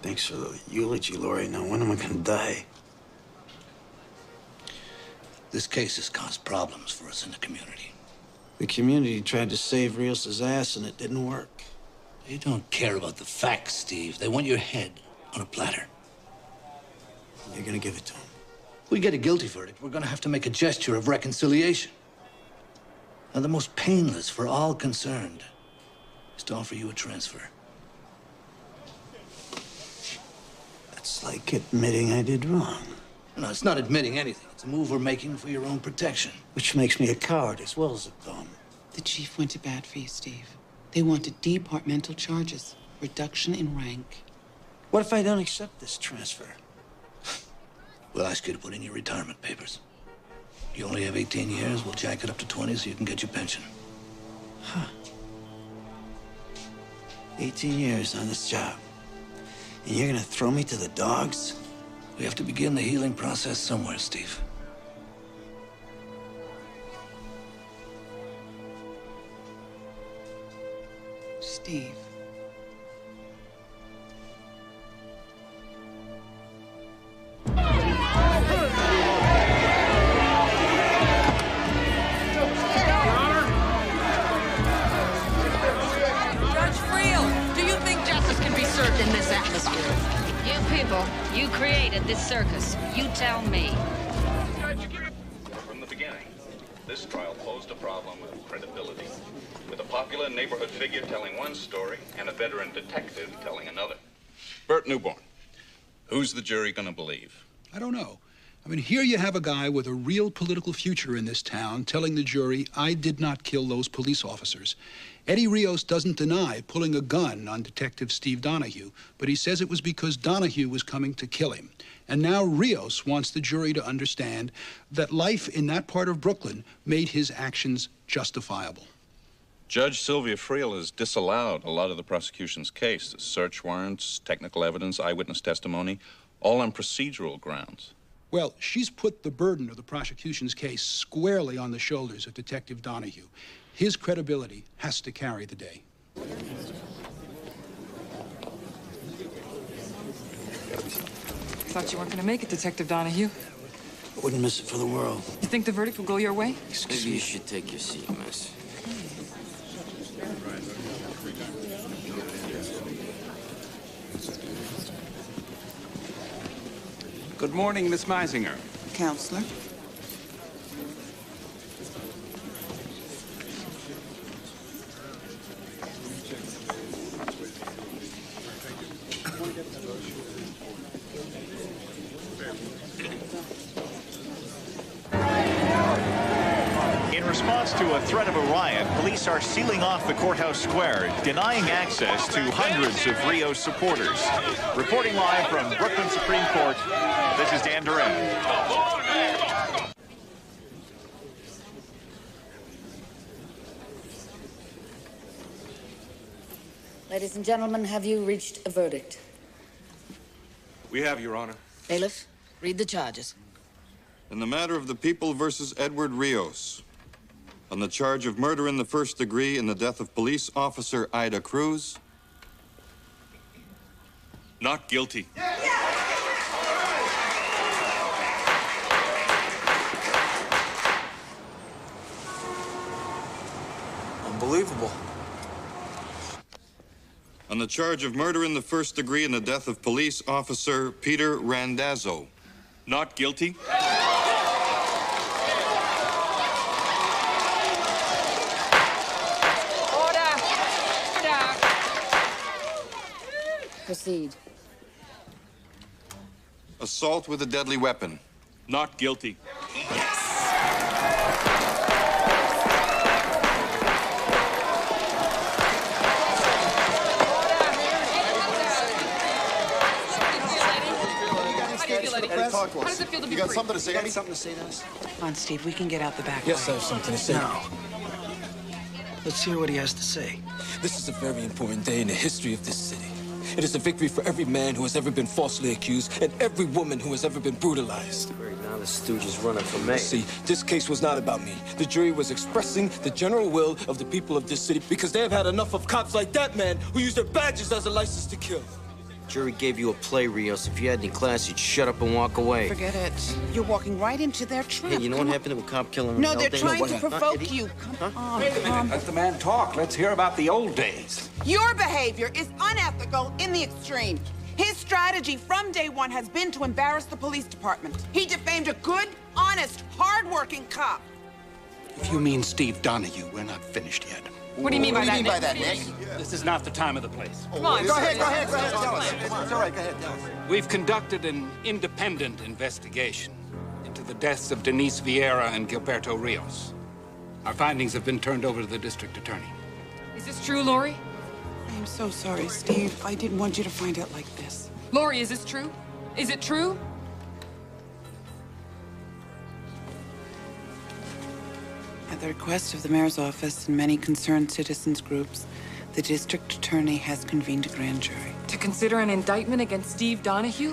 Speaker 6: Thanks for the eulogy, Lori. Now, when am I gonna die?
Speaker 1: This case has caused problems for us in the community.
Speaker 6: The community tried to save Rios' ass, and it didn't work.
Speaker 1: They don't care about the facts, Steve. They want your head on a platter.
Speaker 6: You're gonna give it to him.
Speaker 1: We get a guilty verdict, we're gonna have to make a gesture of reconciliation. Now, the most painless for all concerned is to offer you a transfer.
Speaker 6: It's like admitting I did wrong.
Speaker 1: No, it's not admitting anything. It's a move we're making for your own protection.
Speaker 6: Which makes me a coward as well as a bum.
Speaker 18: The chief went to bat for you, Steve. They wanted departmental charges, reduction in rank.
Speaker 6: What if I don't accept this transfer?
Speaker 1: We'll ask you to put in your retirement papers. You only have 18 years. We'll jack it up to 20 so you can get your pension.
Speaker 6: Huh. 18 years on this job. And you're gonna throw me to the dogs?
Speaker 1: We have to begin the healing process somewhere, Steve.
Speaker 18: Steve.
Speaker 22: In this atmosphere. You people, you created this circus. You tell me.
Speaker 4: From the beginning, this trial posed a problem of credibility, with a popular neighborhood figure telling one story and a veteran detective telling another.
Speaker 12: Bert Newborn, who's the jury gonna believe?
Speaker 10: I don't know. I mean, here you have a guy with a real political future in this town telling the jury, I did not kill those police officers. Eddie Rios doesn't deny pulling a gun on Detective Steve Donahue, but he says it was because Donahue was coming to kill him. And now Rios wants the jury to understand that life in that part of Brooklyn made his actions justifiable.
Speaker 12: Judge Sylvia Friel has disallowed a lot of the prosecution's case. Search warrants, technical evidence, eyewitness testimony, all on procedural grounds.
Speaker 10: Well, she's put the burden of the prosecution's case squarely on the shoulders of Detective Donahue. His credibility has to carry the day.
Speaker 8: Thought you weren't going to make it, Detective Donahue.
Speaker 6: I wouldn't miss it for the world.
Speaker 8: You think the verdict will go your way?
Speaker 9: Maybe you should take your seat, miss.
Speaker 17: Good morning, Miss Meisinger.
Speaker 18: Counselor?
Speaker 19: In response to a threat of a riot, police are sealing off the courthouse square, denying access to hundreds of Rios supporters. Reporting live from Brooklyn Supreme Court, this is Dan Duran.
Speaker 22: Ladies and gentlemen, have you reached a verdict?
Speaker 12: We have, Your Honor.
Speaker 22: Bailiff, read the charges.
Speaker 12: In the matter of the People versus Edward Rios, on the charge of murder in the first degree in the death of police officer Ida Cruz. Not guilty.
Speaker 15: Unbelievable.
Speaker 12: on the charge of murder in the first degree in the death of police officer Peter Randazzo. Not guilty.
Speaker 2: Proceed.
Speaker 12: Assault with a deadly weapon. Not guilty.
Speaker 2: How does it feel to be
Speaker 6: You got
Speaker 2: free?
Speaker 6: something to say? Got something to say to us?
Speaker 18: Come on, Steve, we can get out the back
Speaker 15: Yes, I
Speaker 18: way.
Speaker 15: have something to say.
Speaker 6: No. Let's hear what he has to say.
Speaker 3: This is a very important day in the history of this city. It is a victory for every man who has ever been falsely accused and every woman who has ever been brutalized.
Speaker 9: Right now, the stooge is running for mayor.
Speaker 3: See, this case was not about me. The jury was expressing the general will of the people of this city because they have had enough of cops like that man who use their badges as a license to kill.
Speaker 9: Jury gave you a play, Rios. If you had any class, you'd shut up and walk away.
Speaker 18: Forget it. You're walking right into their trap.
Speaker 9: Hey, you know what
Speaker 18: Come on.
Speaker 9: happened to a cop killing?
Speaker 18: No, they're trying to provoke you. Come on.
Speaker 17: Wait a minute. Let the man talk. Let's hear about the old days.
Speaker 18: Your behavior is unethical in the extreme. His strategy from day one has been to embarrass the police department. He defamed a good, honest, hard-working cop.
Speaker 17: If you mean Steve Donahue, we're not finished yet.
Speaker 2: What do you mean by that,
Speaker 17: Nick? This is not the time of the place.
Speaker 2: Come on,
Speaker 6: Go ahead, tell us. It's all right, go ahead, tell us.
Speaker 17: We've conducted an independent investigation into the deaths of Denise Vieira and Gilberto Rios. Our findings have been turned over to the district attorney.
Speaker 2: Is this true, Lori?
Speaker 18: I'm so sorry, Steve. I didn't want you to find out like this.
Speaker 2: Lori, is this true? Is it true?
Speaker 18: At the request of the mayor's office and many concerned citizens groups, the district attorney has convened a grand jury.
Speaker 2: To consider an indictment against Steve Donahue?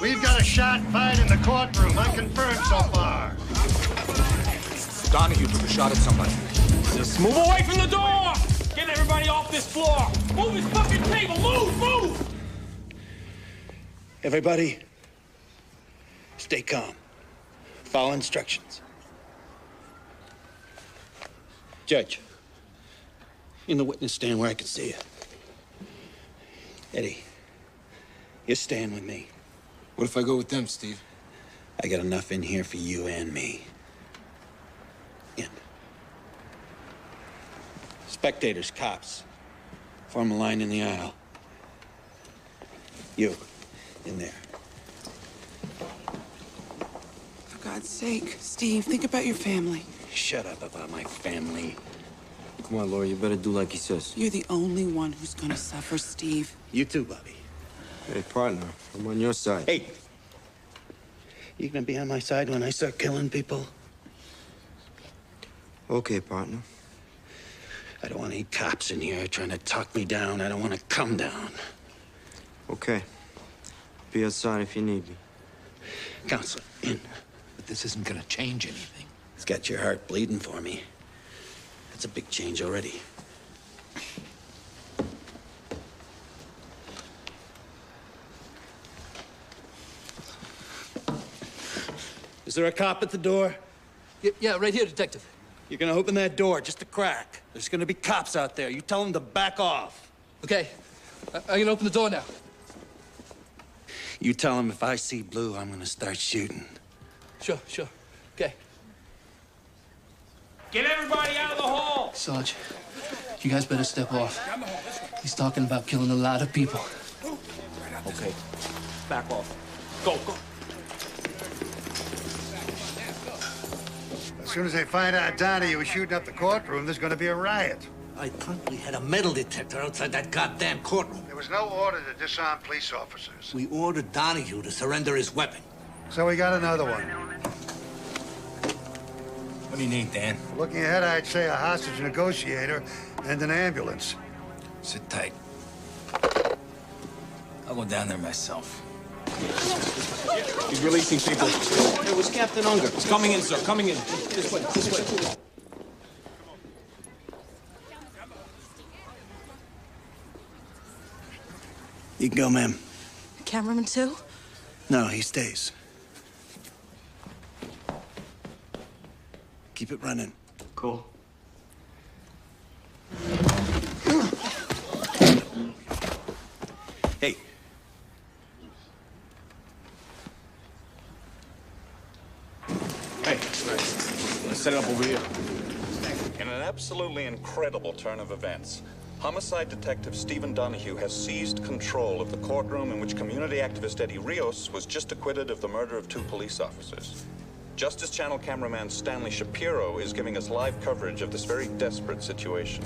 Speaker 14: We've got a shot fired in the courtroom. Unconfirmed so far.
Speaker 3: Donahue took a shot at somebody.
Speaker 13: Just move away from the door! Get everybody off this floor! Move his fucking table! Move!
Speaker 15: Everybody, stay calm. Follow instructions. Judge, in the witness stand where I can see you. Eddie, you're staying with me.
Speaker 3: What if I go with them, Steve?
Speaker 15: I got enough in here for you and me. In. Spectators, cops, form a line in the aisle. You, in there.
Speaker 18: For God's sake, Steve, think about your family.
Speaker 15: Shut up about my family.
Speaker 9: Come on, Laura, you better do like he says.
Speaker 18: You're the only one who's gonna suffer, Steve.
Speaker 15: You too, Bobby.
Speaker 9: Hey, partner, I'm on your side.
Speaker 15: Hey! You gonna be on my side when I start killing people?
Speaker 9: Okay, partner.
Speaker 15: I don't want any cops in here trying to talk me down. I don't want to come down.
Speaker 9: Okay. Be outside if you need me.
Speaker 15: Counselor, in.
Speaker 1: But this isn't gonna change anything.
Speaker 15: It's got your heart bleeding for me. That's a big change already. Is there a cop at the door?
Speaker 1: Yeah, right here, Detective.
Speaker 15: You're gonna open that door just a crack. There's gonna be cops out there. You tell them to back off.
Speaker 1: Okay. I'm gonna open the door now.
Speaker 15: You tell them if I see blue, I'm gonna start shooting.
Speaker 1: Sure. Okay.
Speaker 13: Get everybody out of the hall!
Speaker 1: Sarge, you guys better step off. He's talking about killing a lot of people.
Speaker 3: Okay. Back off. Go.
Speaker 14: As soon as they find out Donahue was shooting up the courtroom, there's going to be a riot.
Speaker 1: I thought we had a metal detector outside that goddamn courtroom.
Speaker 14: There was no order to disarm police officers.
Speaker 1: We ordered Donahue to surrender his weapon.
Speaker 14: So we got another one.
Speaker 3: What do you need, Dan?
Speaker 14: Looking ahead, I'd say a hostage negotiator and an ambulance.
Speaker 3: Sit tight. I'll go down there myself. He's releasing people.
Speaker 15: It was Captain Unger.
Speaker 3: He's coming in, sir. Coming in. This way.
Speaker 15: You can go, ma'am.
Speaker 21: Cameraman too?
Speaker 6: No, he stays. Keep it running.
Speaker 15: Cool.
Speaker 6: Hey.
Speaker 19: Hey, let's set it up over here.
Speaker 12: In an absolutely incredible turn of events, homicide detective Stephen Donahue has seized control of the courtroom in which community activist Eddie Rios was just acquitted of the murder of 2 police officers. Justice Channel cameraman Stanley Shapiro is giving us live coverage of this very desperate situation.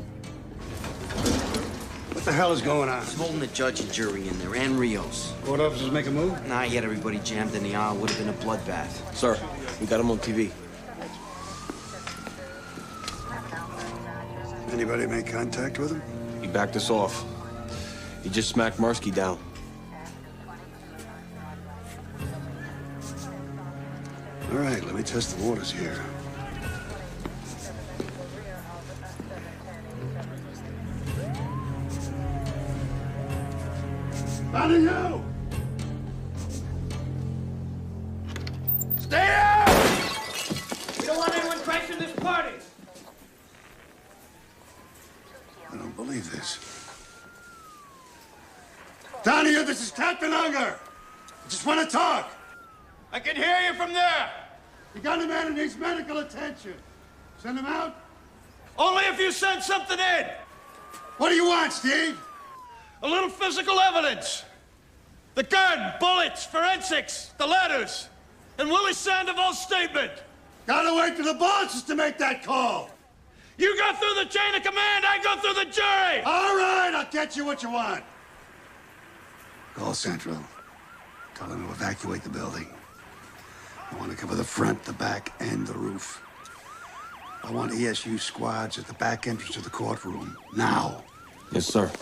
Speaker 14: What the hell is going on?
Speaker 9: He's holding the judge and jury in there, and Rios.
Speaker 14: Court officers make a move?
Speaker 9: Nah, he had everybody jammed in the aisle. Would have been a bloodbath.
Speaker 15: Sir, we got him on TV.
Speaker 14: Anybody make contact with him?
Speaker 15: He backed us off. He just smacked Marsky down.
Speaker 14: All right, let me test the waters here. Donahue! Stay out!
Speaker 5: We don't want anyone crashing this party.
Speaker 14: I don't believe this. Donahue, this is Captain Unger. I just want to talk.
Speaker 5: I can hear you from there.
Speaker 14: You got a man who needs medical attention. Send him out?
Speaker 5: Only if you send something in.
Speaker 14: What do you want, Steve?
Speaker 5: A little physical evidence. The gun, bullets, forensics, the letters, and Willie Sandoval's statement.
Speaker 14: Gotta wait for the bosses to make that call.
Speaker 5: You go through the chain of command, I go through the jury.
Speaker 14: All right, I'll get you what you want. Call Central. Tell them to evacuate the building. I want to cover the front, the back, and the roof. I want ESU squads at the back entrance of the courtroom. Now.
Speaker 15: Yes, sir.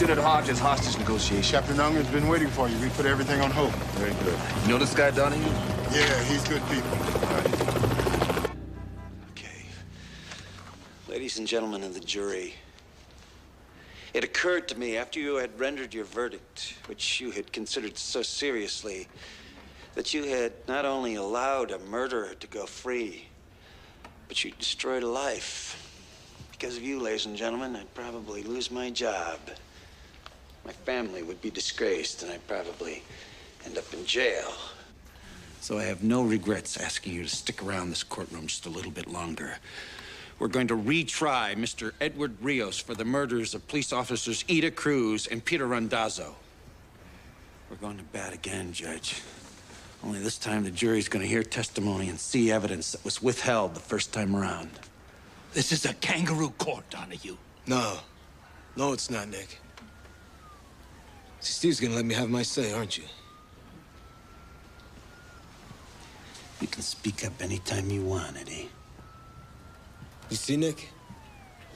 Speaker 21: Lieutenant Hodges, hostage negotiation.
Speaker 23: Captain Unger's been waiting for you. We put everything on hold.
Speaker 21: Very good. You know this guy, Donahue?
Speaker 23: Yeah, he's good people.
Speaker 6: Okay. Ladies and gentlemen of the jury, it occurred to me after you had rendered your verdict, which you had considered so seriously, that you had not only allowed a murderer to go free, but you destroyed a life. Because of you, ladies and gentlemen, I'd probably lose my job. My family would be disgraced, and I'd probably end up in jail. So I have no regrets asking you to stick around this courtroom just a little bit longer. We're going to retry Mr. Edward Rios for the murders of police officers Ida Cruz and Peter Randazzo. We're going to bat again, Judge. Only this time the jury's going to hear testimony and see evidence that was withheld the first time around.
Speaker 1: This is a kangaroo court, Donahue.
Speaker 3: No. No, it's not, Nick. See, Steve's gonna let me have my say, aren't you?
Speaker 6: You can speak up anytime you want, Eddie.
Speaker 3: You see, Nick?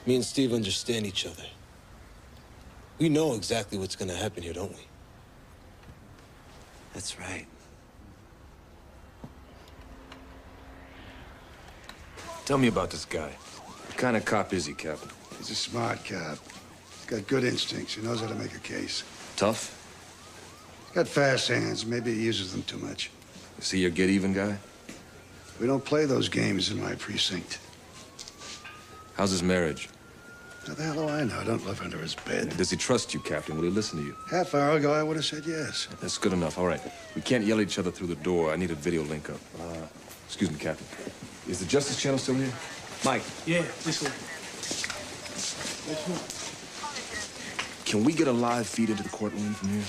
Speaker 3: Me and Steve understand each other. We know exactly what's gonna happen here, don't we?
Speaker 6: That's right.
Speaker 21: Tell me about this guy. What kind of cop is he, Captain?
Speaker 14: He's a smart cop. He's got good instincts. He knows how to make a case.
Speaker 21: Tough?
Speaker 14: He's got fast hands. Maybe he uses them too much.
Speaker 21: Is he your get-even guy?
Speaker 14: We don't play those games in my precinct.
Speaker 21: How's his marriage?
Speaker 14: How the hell do I know? I don't live under his bed.
Speaker 21: Does he trust you, Captain? Will he listen to you?
Speaker 14: Half hour ago, I would have said yes.
Speaker 21: That's good enough. All right. We can't yell at each other through the door. I need a video link up. Excuse me, Captain. Is the Justice Channel still here? Mike.
Speaker 16: Yeah, this way.
Speaker 21: Can we get a live feed into the courtroom from here?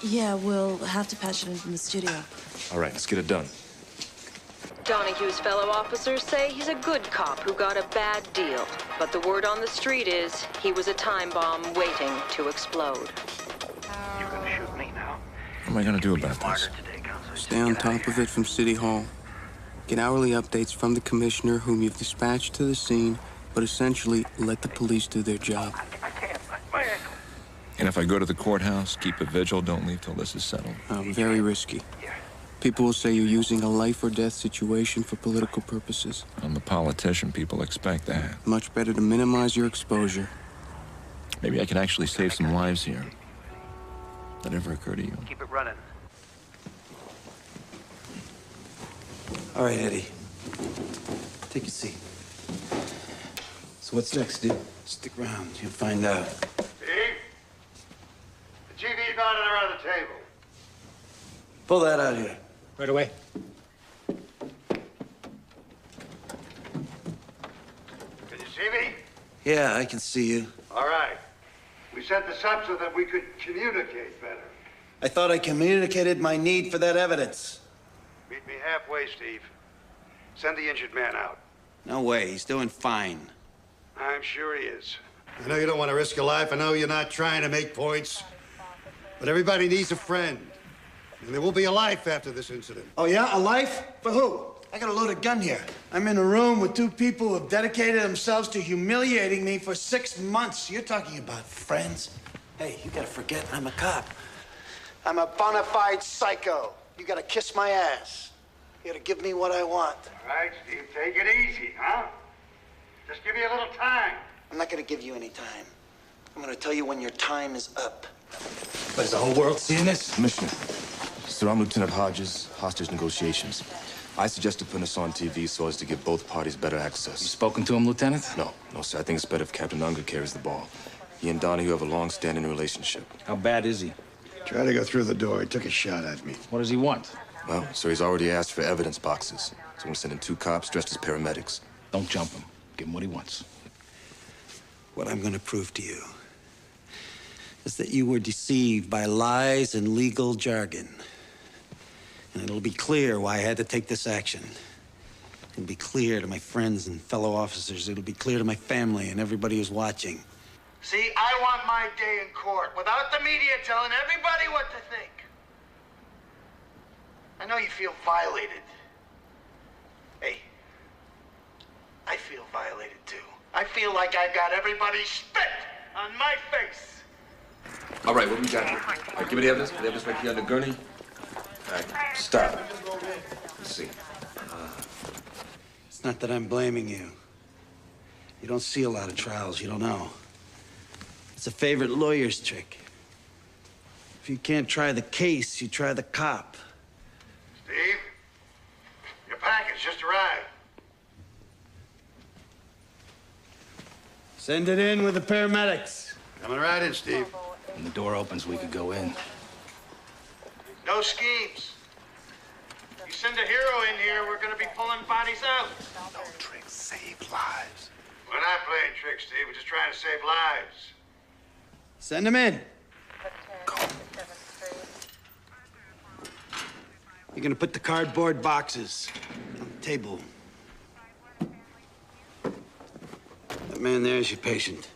Speaker 24: Yeah, we'll have to patch it in from the studio.
Speaker 21: All right, let's get it done.
Speaker 25: Donahue's fellow officers say he's a good cop who got a bad deal. But the word on the street is he was a time bomb waiting to explode.
Speaker 21: You're gonna shoot me now? What am I gonna do about this?
Speaker 26: Stay on top of it from City Hall.
Speaker 4: Get hourly updates from the commissioner, whom you've dispatched to the scene, but essentially let the police do their job.
Speaker 21: And if I go to the courthouse, keep a vigil, don't leave till this is settled.
Speaker 4: Very risky. People will say you're using a life or death situation for political purposes.
Speaker 21: I'm a politician. People expect that.
Speaker 4: Much better to minimize your exposure.
Speaker 21: Maybe I can actually save some lives here. That ever occur to you?
Speaker 7: Keep it running.
Speaker 15: All right, Eddie. Take a seat. So what's next, dude? Stick around. You'll find out.
Speaker 23: Steve? The GV's not around the table.
Speaker 15: Pull that out here.
Speaker 16: Right away.
Speaker 23: Can you see me?
Speaker 15: Yeah, I can see you.
Speaker 23: All right. We set this up so that we could communicate better.
Speaker 15: I thought I communicated my need for that evidence.
Speaker 23: Meet me halfway, Steve. Send the injured man out.
Speaker 15: No way. He's doing fine.
Speaker 23: I'm sure he is.
Speaker 14: I know you don't want to risk your life. I know you're not trying to make points. But everybody needs a friend. And there will be a life after this incident.
Speaker 15: Oh, yeah? A life? For who? I got a loaded gun here. I'm in a room with two people who have dedicated themselves to humiliating me for 6 months. You're talking about friends? Hey, you gotta forget I'm a cop. I'm a bona fide psycho. You gotta kiss my ass. You gotta give me what I want.
Speaker 23: All right, Steve, take it easy, huh? Just give me a little time.
Speaker 15: I'm not gonna give you any time. I'm gonna tell you when your time is up. But is the whole world seeing this?
Speaker 21: Commissioner, sir, I'm Lieutenant Hodges, hostage negotiations. I suggested putting this on TV so as to give both parties better access.
Speaker 17: You spoken to him, Lieutenant?
Speaker 21: No, sir. I think it's better if Captain Unger carries the ball. He and Donahue have a long-standing relationship.
Speaker 17: How bad is he?
Speaker 23: Tried to go through the door. He took a shot at me.
Speaker 17: What does he want?
Speaker 21: Well, sir, he's already asked for evidence boxes. So I'm gonna send in 2 cops dressed as paramedics.
Speaker 17: Don't jump him. Give him what he wants.
Speaker 15: What I'm gonna prove to you is that you were deceived by lies and legal jargon. And it'll be clear why I had to take this action. It'll be clear to my friends and fellow officers. It'll be clear to my family and everybody who's watching.
Speaker 23: See, I want my day in court without the media telling everybody what to think. I know you feel violated. Hey, I feel violated too. I feel like I got everybody spit on my face.
Speaker 21: All right, what we got here? All right, give me the evidence. The evidence right here on the gurney. All right, stop. Let's see.
Speaker 15: It's not that I'm blaming you. You don't see a lot of trials. You don't know. It's a favorite lawyer's trick. If you can't try the case, you try the cop.
Speaker 23: Steve, your package just arrived.
Speaker 15: Send it in with the paramedics.
Speaker 23: Coming right in, Steve.
Speaker 17: When the door opens, we could go in.
Speaker 23: No schemes. You send a hero in here, we're gonna be pulling bodies out. No tricks, save lives. We're not playing tricks, Steve. We're just trying to save lives.
Speaker 15: Send him in. You're gonna put the cardboard boxes on the table. That man there is your patient.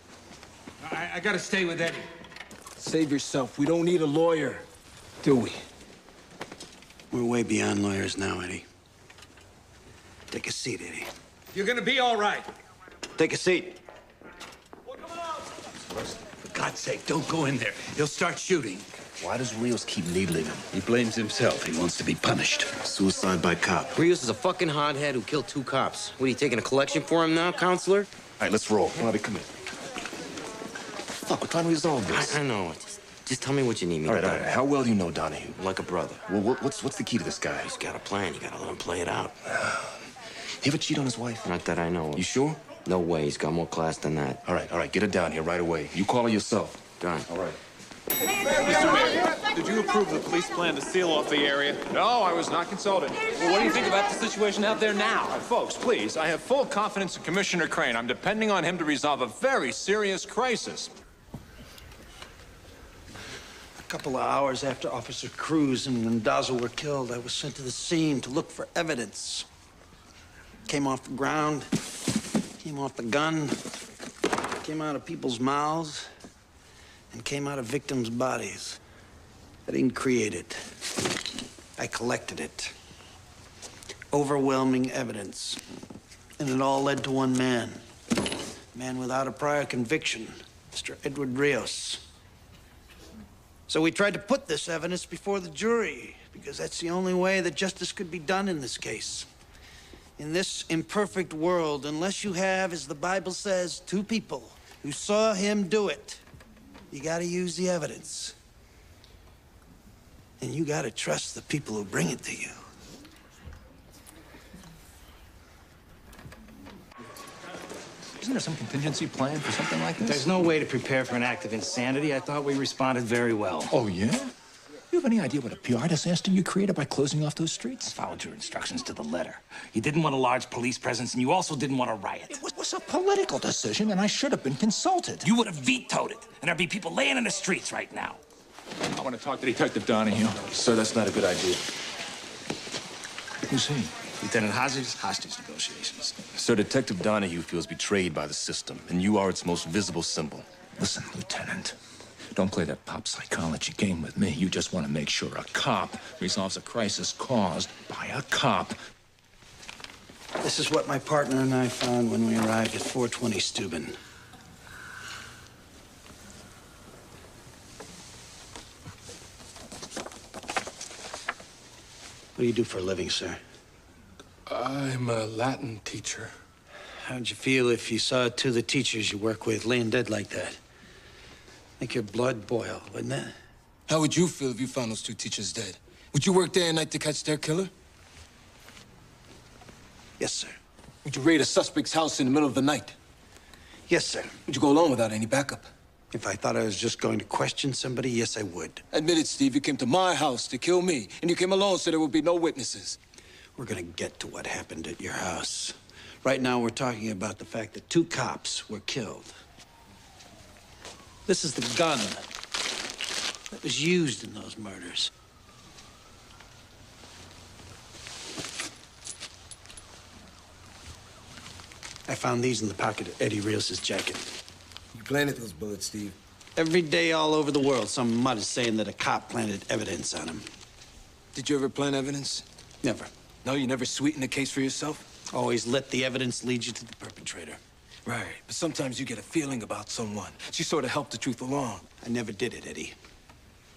Speaker 16: I gotta stay with Eddie.
Speaker 15: Save yourself. We don't need a lawyer.
Speaker 16: Do we?
Speaker 15: We're way beyond lawyers now, Eddie. Take a seat, Eddie.
Speaker 16: You're gonna be all right.
Speaker 15: Take a seat.
Speaker 16: For God's sake, don't go in there. He'll start shooting.
Speaker 21: Why does Rios keep needling him?
Speaker 16: He blames himself. He wants to be punished.
Speaker 21: Suicide by cop.
Speaker 9: Rios is a fucking hothead who killed 2 cops. What, are you taking a collection for him now, counselor?
Speaker 21: All right, let's roll. Come on, come in. Fuck, we're trying to resolve this.
Speaker 9: I know. Just tell me what you need me
Speaker 21: All
Speaker 9: to do.
Speaker 21: right. How well do you know Donahue?
Speaker 9: Like a brother.
Speaker 21: Well, what's the key to this guy?
Speaker 9: He's got a plan. You gotta let him play it out.
Speaker 21: He ever cheat on his wife?
Speaker 9: Not that I know of.
Speaker 21: You sure?
Speaker 9: No way. He's got more class than that.
Speaker 21: All right. Get her down here right away. You call her yourself.
Speaker 9: Done.
Speaker 21: All right.
Speaker 13: Mr. Mayor, did you approve the police plan to seal off the area? No, I was not consulted.
Speaker 10: Well, what do you think about the situation out there now?
Speaker 13: Folks, please, I have full confidence in Commissioner Crane. I'm depending on him to resolve a very serious crisis.
Speaker 15: A couple of hours after Officer Cruz and Mendoza were killed, I was sent to the scene to look for evidence. Came off the ground, came off the gun, came out of people's mouths, and came out of victims' bodies. I didn't create it. I collected it.
Speaker 6: Overwhelming evidence. And it all led to one man. A man without a prior conviction, Mr. Edward Rios. So we tried to put this evidence before the jury, because that's the only way that justice could be done in this case. In this imperfect world, unless you have, as the Bible says, two people who saw him do it, you gotta use the evidence. And you gotta trust the people who bring it to you.
Speaker 7: Isn't there some contingency plan for something like this?
Speaker 8: There's no way to prepare for an act of insanity. I thought we responded very well.
Speaker 7: Oh, yeah? You have any idea what a PR disaster you created by closing off those streets?
Speaker 8: I followed your instructions to the letter. You didn't want a large police presence, and you also didn't want a riot.
Speaker 7: It was a political decision, and I should have been consulted.
Speaker 8: You would have vetoed it, and there'd be people laying in the streets right now.
Speaker 7: I want to talk to Detective Donahue.
Speaker 21: Sir, that's not a good idea.
Speaker 7: Who's he?
Speaker 8: Lieutenant Hostage negotiations.
Speaker 21: Sir, Detective Donahue feels betrayed by the system, and you are its most visible symbol.
Speaker 7: Listen, Lieutenant. Don't play that pop psychology game with me. You just want to make sure a cop resolves a crisis caused by a cop.
Speaker 6: This is what my partner and I found when we arrived at 420 Steuben. What do you do for a living, sir?
Speaker 3: I'm a Latin teacher.
Speaker 6: How'd you feel if you saw two of the teachers you work with laying dead like that? Make your blood boil, wouldn't it?
Speaker 3: How would you feel if you found those two teachers dead? Would you work day and night to catch their killer?
Speaker 6: Yes, sir.
Speaker 3: Would you raid a suspect's house in the middle of the night?
Speaker 6: Yes, sir.
Speaker 3: Would you go alone without any backup?
Speaker 6: If I thought I was just going to question somebody, yes, I would.
Speaker 3: Admit it, Steve. You came to my house to kill me, and you came alone so there would be no witnesses.
Speaker 6: We're gonna get to what happened at your house. Right now, we're talking about the fact that two cops were killed. This is the gun that was used in those murders. I found these in the pocket of Eddie Rios' jacket.
Speaker 3: You planted those bullets, Steve.
Speaker 6: Every day all over the world, some mud is saying that a cop planted evidence on him.
Speaker 3: Did you ever plant evidence?
Speaker 6: Never.
Speaker 3: No, you never sweetened the case for yourself?
Speaker 6: Always let the evidence lead you to the perpetrator.
Speaker 3: Right, but sometimes you get a feeling about someone. She sort of helped the truth along.
Speaker 6: I never did it, Eddie.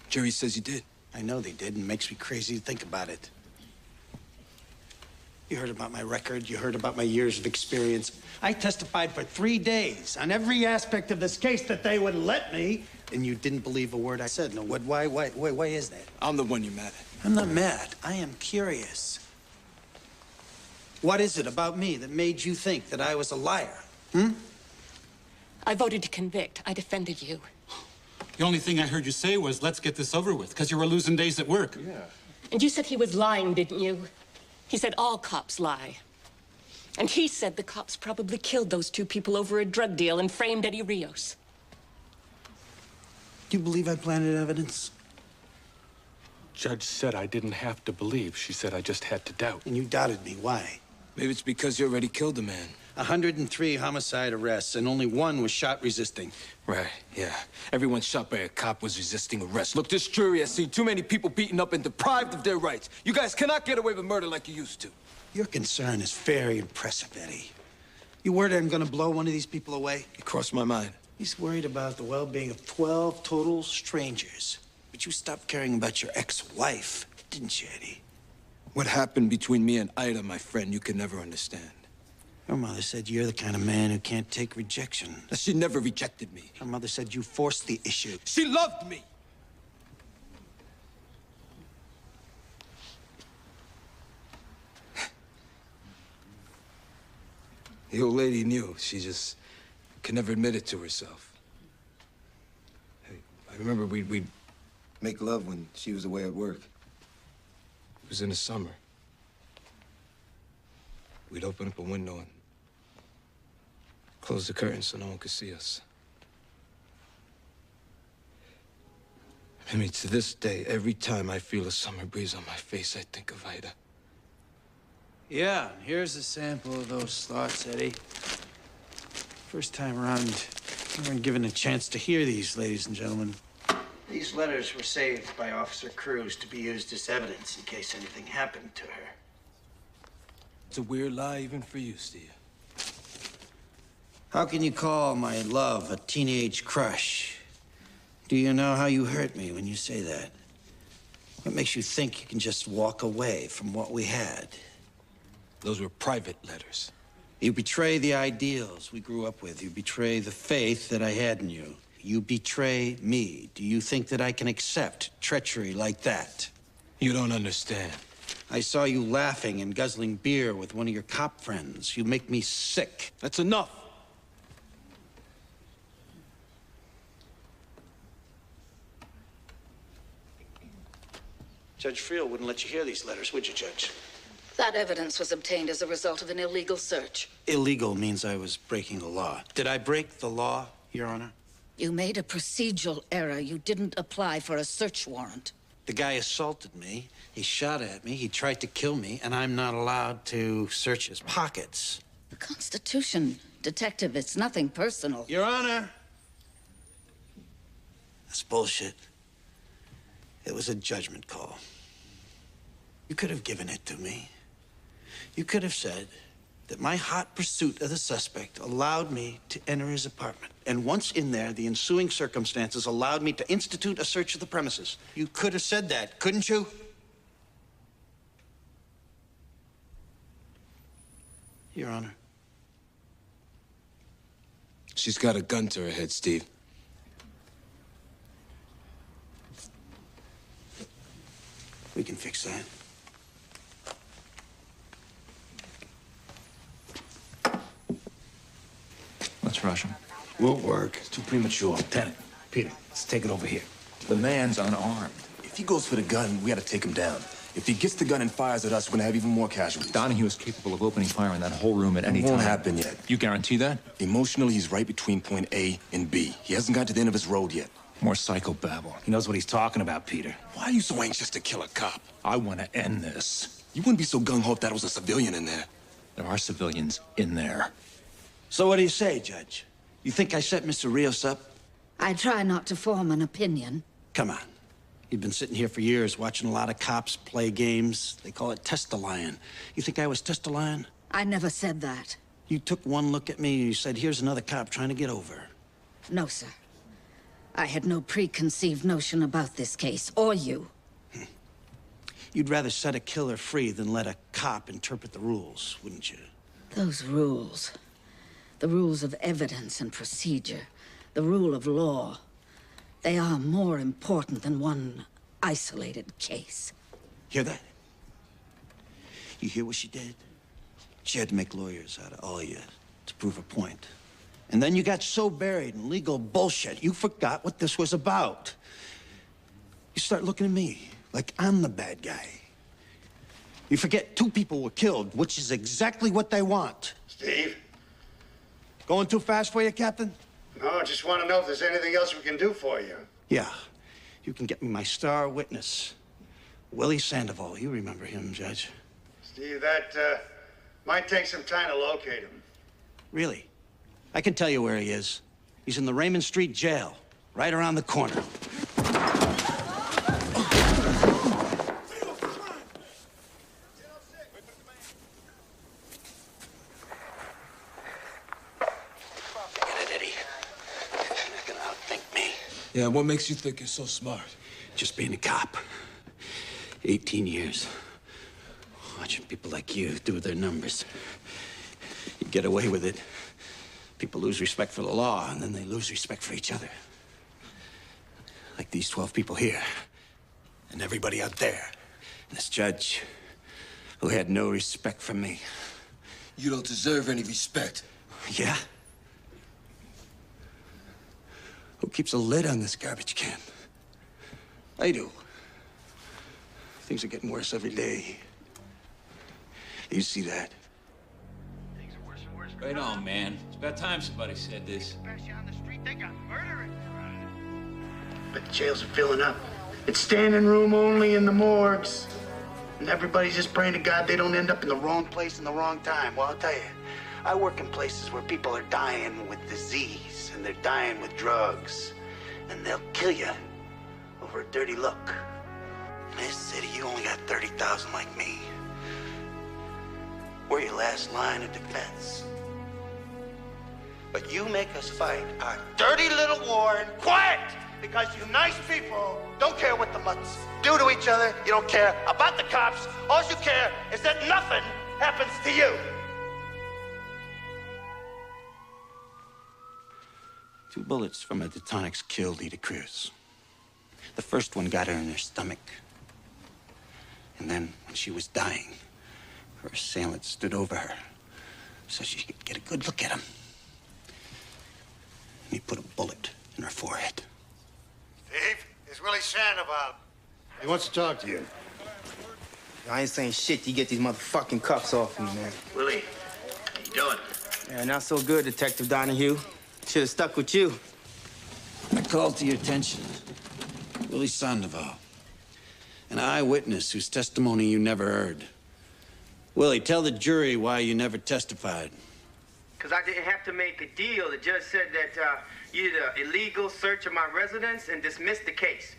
Speaker 3: Jury says you did.
Speaker 6: I know they did, and it makes me crazy to think about it. You heard about my record. You heard about my years of experience. I testified for 3 days on every aspect of this case that they would let me, and you didn't believe a word I said. No, what? Why is that?
Speaker 3: I'm the one you're mad at.
Speaker 6: I'm not mad. I am curious. What is it about me that made you think that I was a liar?
Speaker 11: I voted to convict. I defended you.
Speaker 17: The only thing I heard you say was, let's get this over with, because you were losing days at work.
Speaker 21: Yeah.
Speaker 11: And you said he was lying, didn't you? He said all cops lie. And he said the cops probably killed those two people over a drug deal and framed Eddie Rios.
Speaker 6: Do you believe I planted evidence?
Speaker 17: Judge said I didn't have to believe. She said I just had to doubt.
Speaker 6: And you doubted me. Why?
Speaker 3: Maybe it's because you already killed a man.
Speaker 6: 103 homicide arrests, and only one was shot resisting.
Speaker 3: Right, yeah. Everyone shot by a cop was resisting arrest. Look, this jury has seen too many people beaten up and deprived of their rights. You guys cannot get away with murder like you used to.
Speaker 6: Your concern is very impressive, Eddie. You worried I'm gonna blow one of these people away?
Speaker 3: It crossed my mind.
Speaker 6: He's worried about the well-being of 12 total strangers. But you stopped caring about your ex-wife, didn't you, Eddie?
Speaker 3: What happened between me and Ida, my friend, you can never understand.
Speaker 6: Your mother said you're the kind of man who can't take rejection.
Speaker 3: She never rejected me.
Speaker 6: Her mother said you forced the issue.
Speaker 3: She loved me! The old lady knew. She just could never admit it to herself. I remember we'd make love when she was away at work. It was in the summer. We'd open up a window and close the curtains so no one could see us. I mean, to this day, every time I feel a summer breeze on my face, I think of Ida.
Speaker 6: Yeah, here's a sample of those thoughts, Eddie. First time around, you weren't given a chance to hear these, ladies and gentlemen. These letters were saved by Officer Cruz to be used as evidence in case anything happened to her.
Speaker 3: It's a weird lie even for you, Steve.
Speaker 6: How can you call my love a teenage crush? Do you know how you hurt me when you say that? What makes you think you can just walk away from what we had?
Speaker 3: Those were private letters.
Speaker 6: You betray the ideals we grew up with. You betray the faith that I had in you. You betray me. Do you think that I can accept treachery like that?
Speaker 3: You don't understand.
Speaker 6: I saw you laughing and guzzling beer with one of your cop friends. You make me sick.
Speaker 3: That's enough.
Speaker 6: Judge Friel wouldn't let you hear these letters, would you, Judge?
Speaker 2: That evidence was obtained as a result of an illegal search.
Speaker 6: Illegal means I was breaking the law. Did I break the law, Your Honor?
Speaker 2: You made a procedural error. You didn't apply for a search warrant.
Speaker 6: The guy assaulted me. He shot at me. He tried to kill me, and I'm not allowed to search his pockets.
Speaker 2: The Constitution, Detective, it's nothing personal.
Speaker 6: Your Honor! That's bullshit. It was a judgment call. You could have given it to me. You could have said that my hot pursuit of the suspect allowed me to enter his apartment. And once in there, the ensuing circumstances allowed me to institute a search of the premises. You could have said that, couldn't you? Your Honor.
Speaker 3: She's got a gun to her head, Steve.
Speaker 6: We can fix that.
Speaker 7: Let's rush him.
Speaker 6: Won't work.
Speaker 8: It's too premature. Lieutenant, Peter, let's take it over here.
Speaker 7: The man's unarmed.
Speaker 21: If he goes for the gun, we gotta take him down. If he gets the gun and fires at us, we're gonna have even more casualties.
Speaker 7: Donahue is capable of opening fire in that whole room at any time.
Speaker 21: It won't happen yet.
Speaker 7: You guarantee that?
Speaker 21: Emotionally, he's right between point A and B. He hasn't got to the end of his road yet.
Speaker 7: More psychobabble.
Speaker 8: He knows what he's talking about, Peter.
Speaker 21: Why are you so anxious to kill a cop?
Speaker 7: I want to end this.
Speaker 21: You wouldn't be so gung-ho if that was a civilian in there.
Speaker 7: There are civilians in there.
Speaker 6: So what do you say, Judge? You think I set Mr. Rios up?
Speaker 2: I try not to form an opinion.
Speaker 6: Come on. You've been sitting here for years watching a lot of cops play games. They call it test-a-lion. You think I was test-a-lion?
Speaker 2: I never said that.
Speaker 6: You took one look at me and you said, here's another cop trying to get over.
Speaker 2: No, sir. I had no preconceived notion about this case, or you.
Speaker 6: You'd rather set a killer free than let a cop interpret the rules, wouldn't you?
Speaker 2: Those rules. The rules of evidence and procedure. The rule of law. They are more important than one isolated case.
Speaker 6: Hear that? You hear what she did? She had to make lawyers out of all you to prove her point. And then you got so buried in legal bullshit, you forgot what this was about. You start looking at me like I'm the bad guy. You forget 2 people were killed, which is exactly what they want.
Speaker 23: Steve?
Speaker 6: Going too fast for you, Captain?
Speaker 23: No, I just want to know if there's anything else we can do for you.
Speaker 6: Yeah. You can get me my star witness, Willie Sandoval. You remember him, Judge.
Speaker 23: Steve, that might take some time to locate him.
Speaker 6: Really? I can tell you where he is. He's in the Raymond Street jail, right around the corner.
Speaker 3: Yeah, what makes you think you're so smart?
Speaker 6: Just being a cop. 18 years. Watching people like you do their numbers. You get away with it. People lose respect for the law, and then they lose respect for each other. Like these 12 people here. And everybody out there. And this judge, who had no respect for me.
Speaker 3: You don't deserve any respect.
Speaker 6: Yeah? Who keeps a lid on this garbage can? I do. Things are getting worse every day. You see that?
Speaker 10: Right on, man. It's about time somebody said this.
Speaker 23: But the jails are filling up. It's standing room only in the morgues. And everybody's just praying to God they don't end up in the wrong place in the wrong time. Well, I'll tell you, I work in places where people are dying with disease and they're dying with drugs. And they'll kill you over a dirty look. In this city, you only got 30,000 like me.
Speaker 6: We're your last line of defense. But you make us fight our dirty little war in quiet because you nice people don't care what the mutts do to each other. You don't care about the cops. All you care is that nothing happens to you. 2 bullets from a Detonics killed Ida Cruz. The first one got her in her stomach. And then, when she was dying, her assailant stood over her so she could get a good look at him. And he put a bullet in her forehead.
Speaker 23: Steve, it's Willie Sandoval.
Speaker 14: He wants to talk to you.
Speaker 12: I ain't saying shit till you get these motherfucking cuffs off me, man.
Speaker 23: Willie, how you doing?
Speaker 12: Yeah, not so good, Detective Donahue. Should have stuck with you.
Speaker 6: I called to your attention Willie Sandoval, an eyewitness whose testimony you never heard. Willie, tell the jury why you never testified.
Speaker 12: Because I didn't have to make a deal. The judge said that you did an illegal search of my residence and dismissed the case.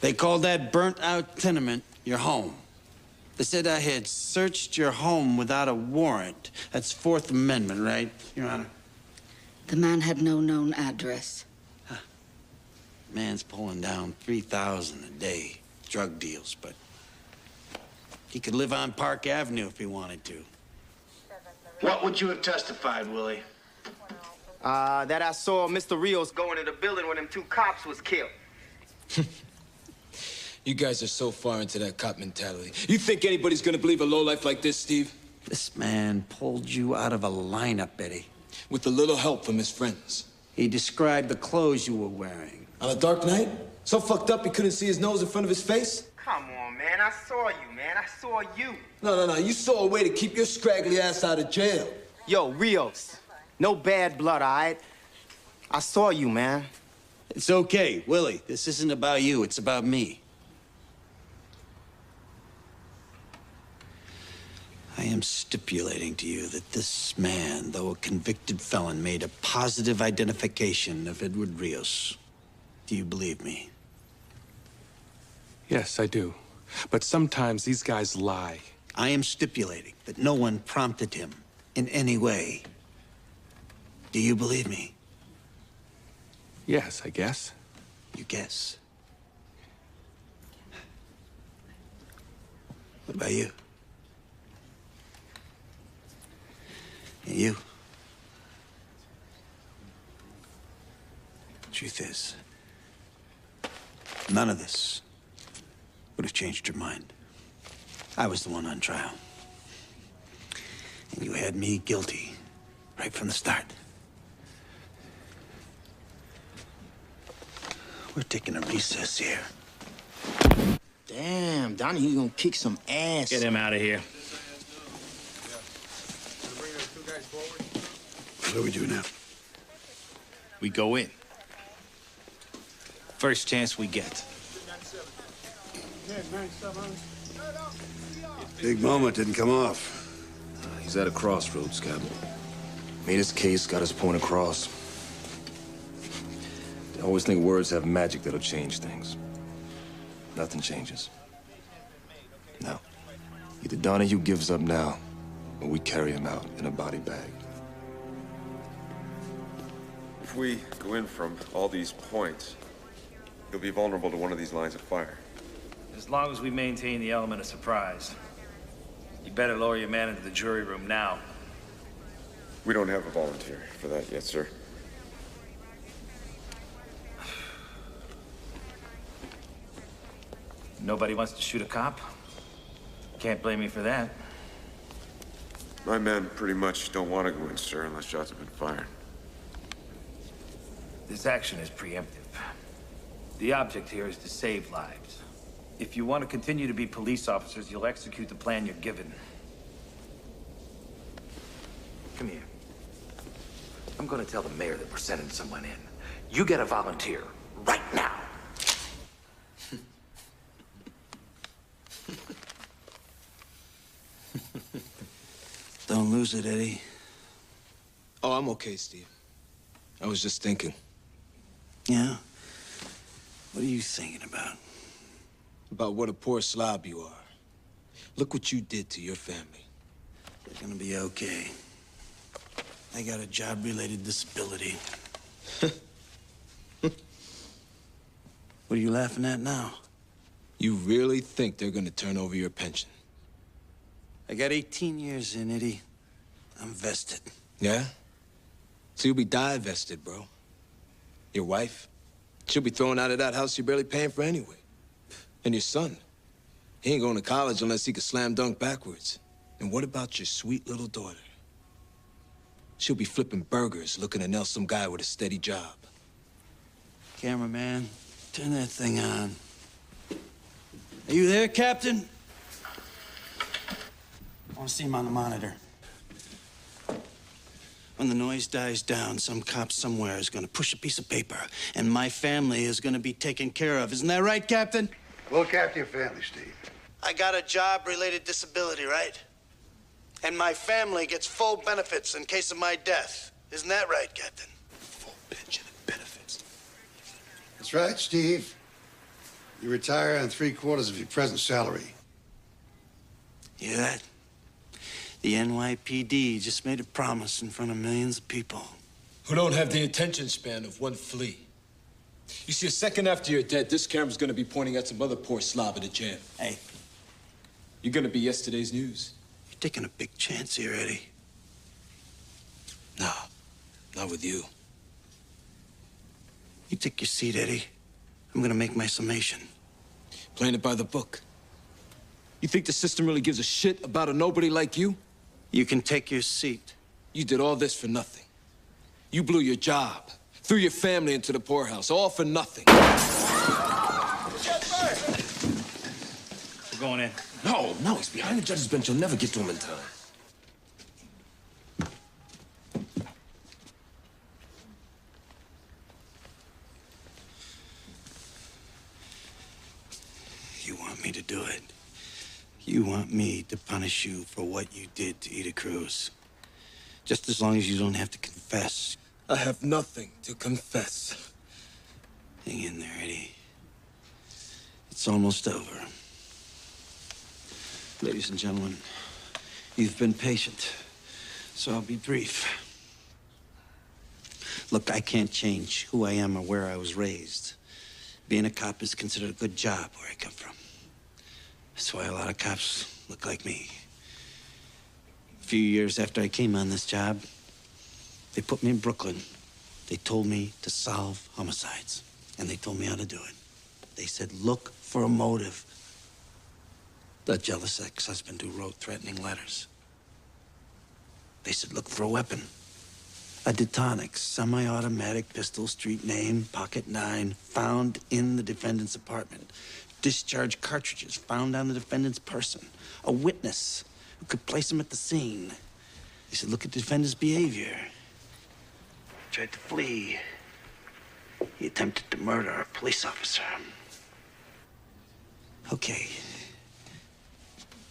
Speaker 6: They called that burnt-out tenement your home. They said I had searched your home without a warrant. That's Fourth Amendment, right, Your Honor?
Speaker 2: The man had no known address.
Speaker 6: Man's pulling down $3,000 a day, drug deals, but he could live on Park Avenue if he wanted to.
Speaker 23: What would you have testified, Willie?
Speaker 12: That I saw Mr. Rios go into the building when them 2 cops was killed.
Speaker 3: You guys are so far into that cop mentality. You think anybody's gonna believe a lowlife like this, Steve?
Speaker 6: This man pulled you out of a lineup, Eddie.
Speaker 3: With a little help from his friends.
Speaker 6: He described the clothes you were wearing.
Speaker 3: On a dark night? So fucked up he couldn't see his nose in front of his face?
Speaker 12: Come on, man. I saw you, man. I saw you.
Speaker 3: No. You saw a way to keep your scraggly ass out of jail.
Speaker 12: Yo, Rios. No bad blood, all right? I saw you, man.
Speaker 6: It's okay, Willie. This isn't about you. It's about me. I am stipulating to you that this man, though a convicted felon, made a positive identification of Edward Rios. Do you believe me?
Speaker 21: Yes, I do. But sometimes these guys lie.
Speaker 6: I am stipulating that no one prompted him in any way. Do you believe me?
Speaker 21: Yes, I guess.
Speaker 6: You guess. What about you? And you? Truth is, none of this would have changed your mind. I was the one on trial. And you had me guilty right from the start. We're taking a recess here.
Speaker 12: Damn, Donahue gonna kick some ass.
Speaker 8: Get him out of here.
Speaker 14: What do we do now?
Speaker 8: We go in. First chance we get.
Speaker 14: Big moment didn't come off.
Speaker 21: He's at a crossroads, Captain. Made his case, got his point across. They always think words have magic that'll change things. Nothing changes. No. Either Donahue gives up now, or we carry him out in a body bag.
Speaker 18: If we go in from all these points, you'll be vulnerable to one of these lines of fire.
Speaker 8: As long as we maintain the element of surprise. You better lower your man into the jury room now.
Speaker 18: We don't have a volunteer for that yet, sir.
Speaker 8: Nobody wants to shoot a cop? Can't blame me for that.
Speaker 18: My men pretty much don't want to go in, sir, unless shots have been fired.
Speaker 8: This action is preemptive. The object here is to save lives. If you want to continue to be police officers, you'll execute the plan you're given. Come here. I'm gonna tell the mayor that we're sending someone in. You get a volunteer right now.
Speaker 6: Don't lose it, Eddie.
Speaker 3: Oh, I'm okay, Steve. I was just thinking.
Speaker 6: Yeah? What are you thinking about?
Speaker 3: About what a poor slob you are. Look what you did to your family.
Speaker 15: You're gonna be okay. I got a job-related disability. What are you laughing at now?
Speaker 3: You really think they're gonna turn over your pension?
Speaker 15: I got 18 years in, Eddie. I'm vested.
Speaker 3: Yeah? So you'll be divested, bro. Your wife? She'll be thrown out of that house you're barely paying for anyway. And your son? He ain't going to college unless he can slam dunk backwards. And what about your sweet little daughter? She'll be flipping burgers looking to nail some guy with a steady job.
Speaker 15: Cameraman, turn that thing on. Are you there, Captain? I want to see him on the monitor. When the noise dies down, some cop somewhere is going to push a piece of paper, and my family is going to be taken care of. Isn't that right, Captain?
Speaker 14: Look after your family, Steve.
Speaker 15: I got a job-related disability, right? And my family gets full benefits in case of my death. Isn't that right, Captain?
Speaker 3: Full pension and benefits.
Speaker 14: That's right, Steve. You retire on 3/4 of your present salary.
Speaker 15: Hear that? The NYPD just made a promise in front of millions of people.
Speaker 3: Who don't have the attention span of one flea. You see, a second after you're dead, this camera's gonna be pointing at some other poor slob in a jam.
Speaker 15: Hey.
Speaker 3: You're gonna be yesterday's news.
Speaker 15: You're taking a big chance here, Eddie.
Speaker 3: No, not with you.
Speaker 15: You take your seat, Eddie. I'm gonna make my summation.
Speaker 3: Playing it by the book. You think the system really gives a shit about a nobody like you?
Speaker 15: You can take your seat.
Speaker 3: You did all this for nothing. You blew your job, threw your family into the poorhouse, all for nothing.
Speaker 8: We're going in.
Speaker 21: No, he's behind the judge's bench. You'll never get to him in time.
Speaker 15: You want me to do it? You want me to punish you for what you did to Ida Cruz? Just as long as you don't have to confess.
Speaker 3: I have nothing to confess.
Speaker 15: Hang in there, Eddie. It's almost over. Ladies and gentlemen, you've been patient, so I'll be brief. Look, I can't change who I am or where I was raised. Being a cop is considered a good job where I come from. That's why a lot of cops look like me. A few years after I came on this job, they put me in Brooklyn. They told me to solve homicides, and they told me how to do it. They said, look for a motive. The jealous ex-husband who wrote threatening letters. They said, look for a weapon. A Detonix, semi-automatic pistol, street name, pocket 9, found in the defendant's apartment. Discharge cartridges found on the defendant's person. A witness who could place him at the scene. They said, look at the defendant's behavior. He tried to flee. He attempted to murder a police officer. Okay.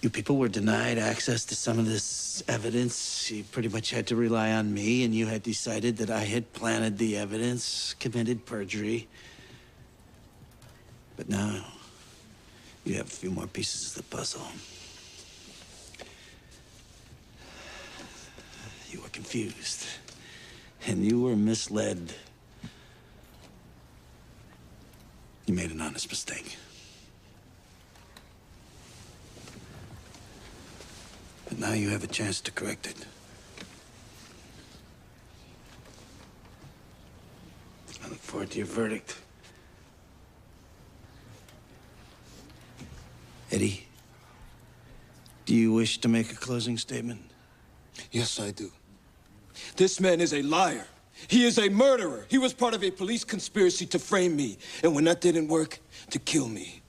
Speaker 15: You people were denied access to some of this evidence. You pretty much had to rely on me, and you had decided that I had planted the evidence, committed perjury. But now, you have a few more pieces of the puzzle. You were confused, and you were misled. You made an honest mistake. But now you have a chance to correct it. I look forward to your verdict. Eddie, do you wish to make a closing statement?
Speaker 3: Yes, I do. This man is a liar. He is a murderer. He was part of a police conspiracy to frame me. And when that didn't work, to kill me.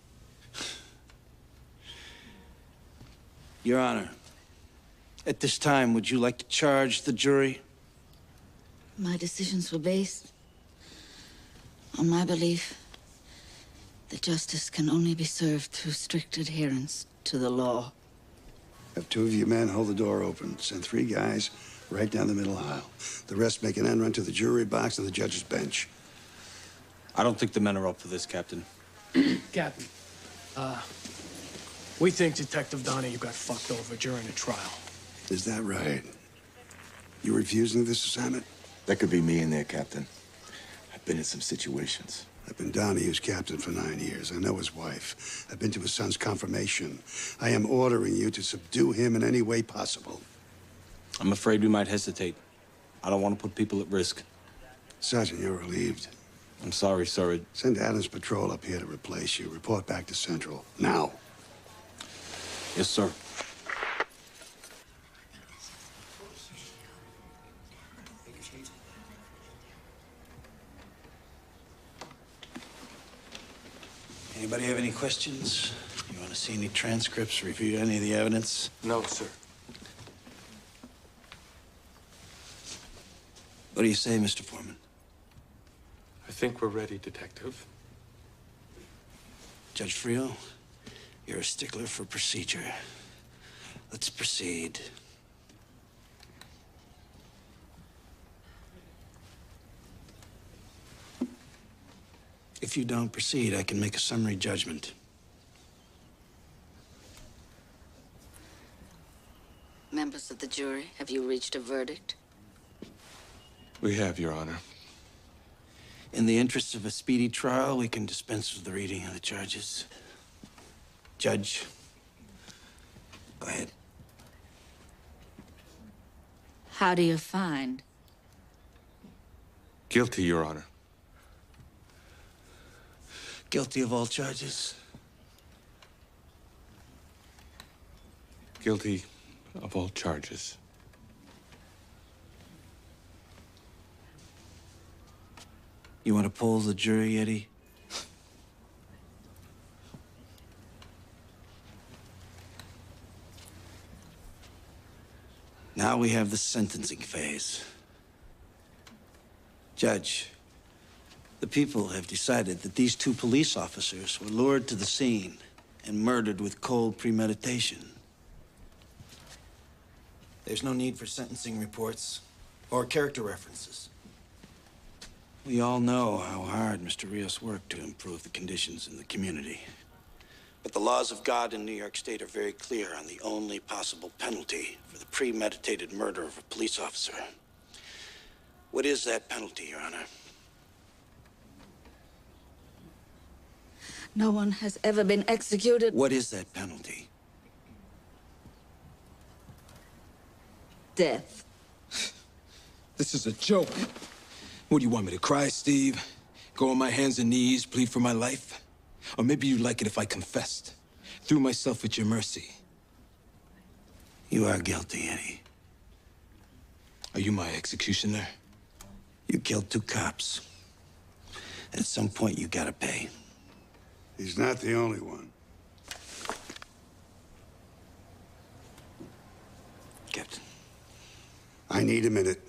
Speaker 15: Your Honor, at this time, would you like to charge the jury?
Speaker 2: My decisions were based on my belief that justice can only be served through strict adherence to the law.
Speaker 14: Have 2 of your men hold the door open. Send 3 guys right down the middle aisle. The rest make an end run to the jury box and the judge's bench.
Speaker 15: I don't think the men are up for this, Captain.
Speaker 16: Captain, we think Detective Donahue got fucked over during the trial.
Speaker 14: Is that right? You refusing this assignment?
Speaker 21: That could be me in there, Captain. I've been in some situations.
Speaker 14: I've been Donahue's captain for 9 years. I know his wife. I've been to his son's confirmation. I am ordering you to subdue him in any way possible.
Speaker 15: I'm afraid we might hesitate. I don't want to put people at risk.
Speaker 14: Sergeant, you're relieved.
Speaker 15: I'm sorry, sir.
Speaker 14: Send Adams Patrol up here to replace you. Report back to Central. Now.
Speaker 15: Yes, sir.
Speaker 6: Anybody have any questions? You want to see any transcripts, review any of the evidence?
Speaker 15: No, sir.
Speaker 6: What do you say, Mr. Foreman?
Speaker 1: I think we're ready, Detective.
Speaker 6: Judge Frio, you're a stickler for procedure. Let's proceed. If you don't proceed, I can make a summary judgment.
Speaker 2: Members of the jury, have you reached a verdict?
Speaker 1: We have, Your Honor.
Speaker 6: In the interests of a speedy trial, we can dispense with the reading of the charges. Judge, go ahead.
Speaker 2: How do you find?
Speaker 1: Guilty, Your Honor.
Speaker 6: Guilty of all charges?
Speaker 1: Guilty of all charges.
Speaker 6: You want to poll the jury, Eddie? Now we have the sentencing phase. Judge, the people have decided that these two police officers were lured to the scene and murdered with cold premeditation. There's no need for sentencing reports or character references. We all know how hard Mr. Rios worked to improve the conditions in the community. But the laws of God in New York State are very clear on the only possible penalty for the premeditated murder of a police officer. What is that penalty, Your Honor?
Speaker 2: No one has ever been executed.
Speaker 6: What is that penalty?
Speaker 2: Death.
Speaker 3: This is a joke. What, do you want me to cry, Steve? Go on my hands and knees, plead for my life? Or maybe you'd like it if I confessed, threw myself at your mercy.
Speaker 6: You are guilty, Eddie.
Speaker 3: Are you my executioner?
Speaker 6: You killed 2 cops. At some point, you gotta pay.
Speaker 14: He's not the only one.
Speaker 6: Captain.
Speaker 14: I need a minute.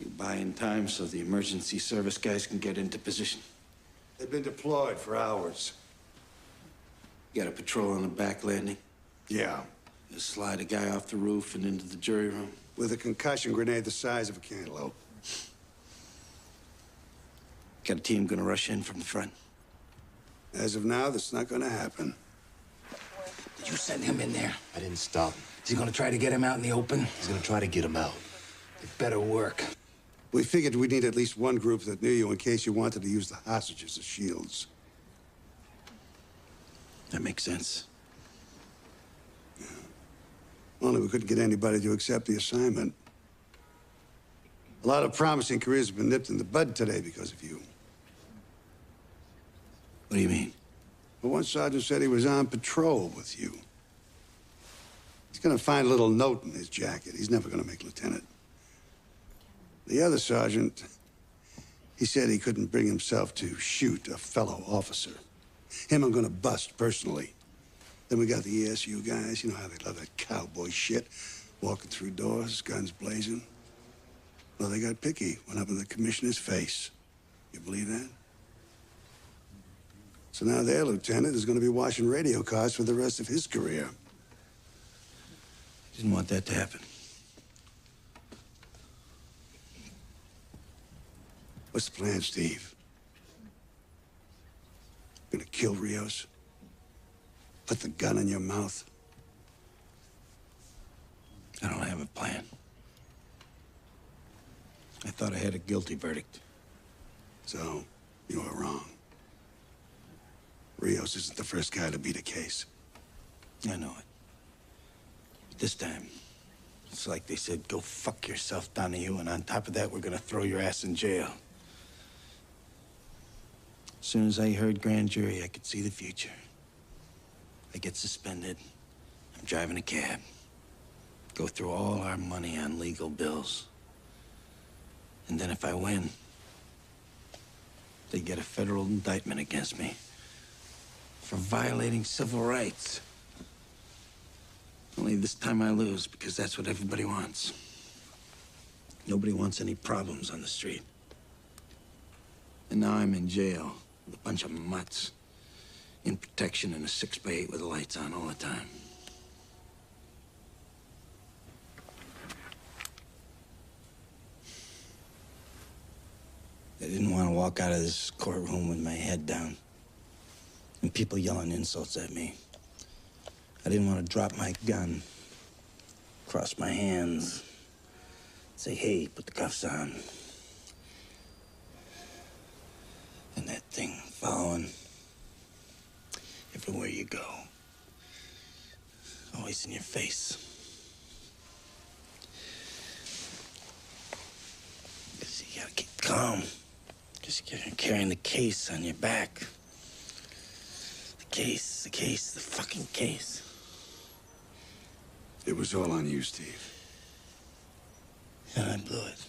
Speaker 6: You buy in time so the emergency service guys can get into position.
Speaker 14: They've been deployed for hours.
Speaker 6: You got a patrol on the back landing?
Speaker 14: Yeah.
Speaker 6: Just slide a guy off the roof and into the jury room?
Speaker 14: With a concussion grenade the size of a cantaloupe.
Speaker 6: Got a team gonna rush in from the front?
Speaker 14: As of now, that's not gonna happen.
Speaker 5: Did you send him in there?
Speaker 21: I didn't stop him.
Speaker 5: Is he gonna try to get him out in the open?
Speaker 21: He's gonna try to get him out.
Speaker 5: It better work.
Speaker 14: We figured we'd need at least one group that knew you in case you wanted to use the hostages as shields.
Speaker 6: That makes sense.
Speaker 14: Yeah. Only we couldn't get anybody to accept the assignment. A lot of promising careers have been nipped in the bud today because of you.
Speaker 6: What do you mean?
Speaker 14: Well, one sergeant said he was on patrol with you. He's gonna find a little note in his jacket. He's never gonna make lieutenant. The other sergeant, he said he couldn't bring himself to shoot a fellow officer. Him I'm gonna bust personally. Then we got the ESU guys. You know how they love that cowboy shit. Walking through doors, guns blazing. Well, they got picky. Went up in the commissioner's face. You believe that? So now their lieutenant is gonna be washing radio cars for the rest of his career.
Speaker 6: Didn't want that to happen.
Speaker 14: What's the plan, Steve? Gonna kill Rios? Put the gun in your mouth?
Speaker 15: I don't have a plan. I thought I had a guilty verdict.
Speaker 14: So, you were wrong. Rios isn't the first guy to beat a case.
Speaker 15: I know it. But this time, it's like they said, go fuck yourself, Donahue, and on top of that, we're gonna throw your ass in jail. As soon as I heard grand jury, I could see the future. I get suspended. I'm driving a cab. Go through all our money on legal bills. And then if I win, they get a federal indictment against me for violating civil rights. Only this time I lose, because that's what everybody wants. Nobody wants any problems on the street. And now I'm in jail with a bunch of mutts in protection in a 6x8 with the lights on all the time. I didn't want to walk out of this courtroom with my head down and people yelling insults at me. I didn't want to drop my gun, cross my hands, say, hey, put the cuffs on. And that thing following everywhere you go, always in your face. Because you gotta keep calm. Because you're carrying the case on your back. The fucking case.
Speaker 14: It was all on you, Steve.
Speaker 15: And I blew it.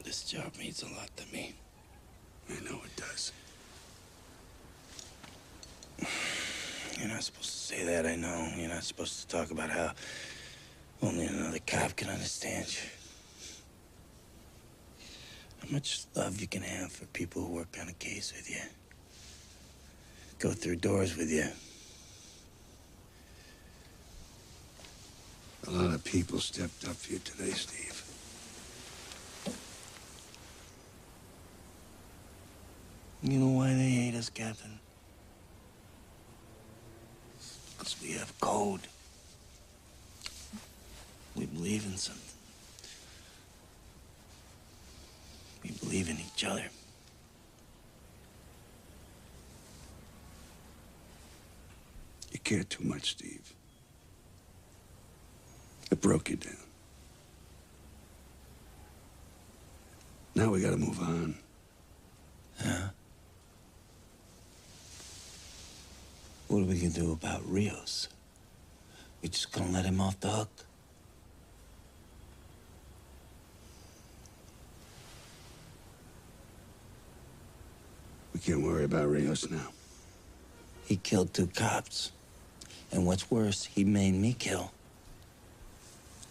Speaker 15: This job means a lot to me.
Speaker 14: I know it does.
Speaker 15: You're not supposed to say that, I know. You're not supposed to talk about how only another cop can understand you. How much love you can have for people who work on a case with you. Go through doors with you.
Speaker 14: A lot of people stepped up for you today, Steve.
Speaker 15: You know why they hate us, Captain? Because we have code. We believe in something. We believe in each other.
Speaker 14: You care too much, Steve. It broke you down. Now we gotta move on.
Speaker 15: Huh? What are we gonna do about Rios? We just gonna let him off the hook?
Speaker 14: We can't worry about Rios now.
Speaker 15: He killed 2 cops. And what's worse, he made me kill.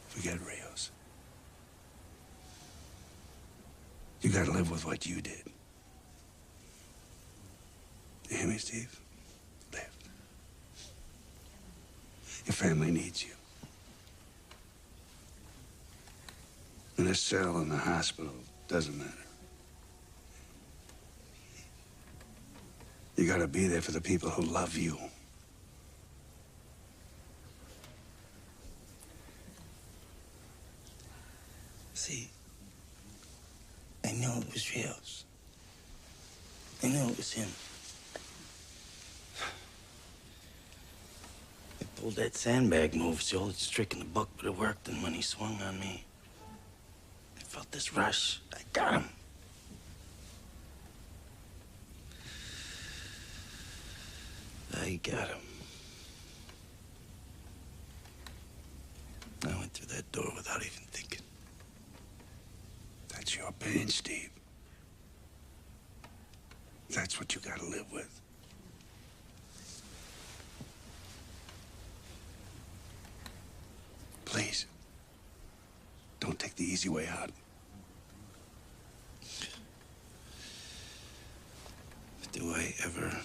Speaker 14: Forget Rios. You gotta live with what you did. You hear me, Steve? Live. Your family needs you. In a cell in the hospital, doesn't matter. You gotta be there for the people who love you.
Speaker 15: See, I knew it was Rios. I knew it was him. I pulled that sandbag move, it's the oldest trick in the book, but it worked, and when he swung on me, I felt this rush. I got him. I got him. I went through that door without even thinking.
Speaker 14: That's your pain, Steve. That's what you gotta live with. Please, don't take the easy way out.
Speaker 15: Do I ever?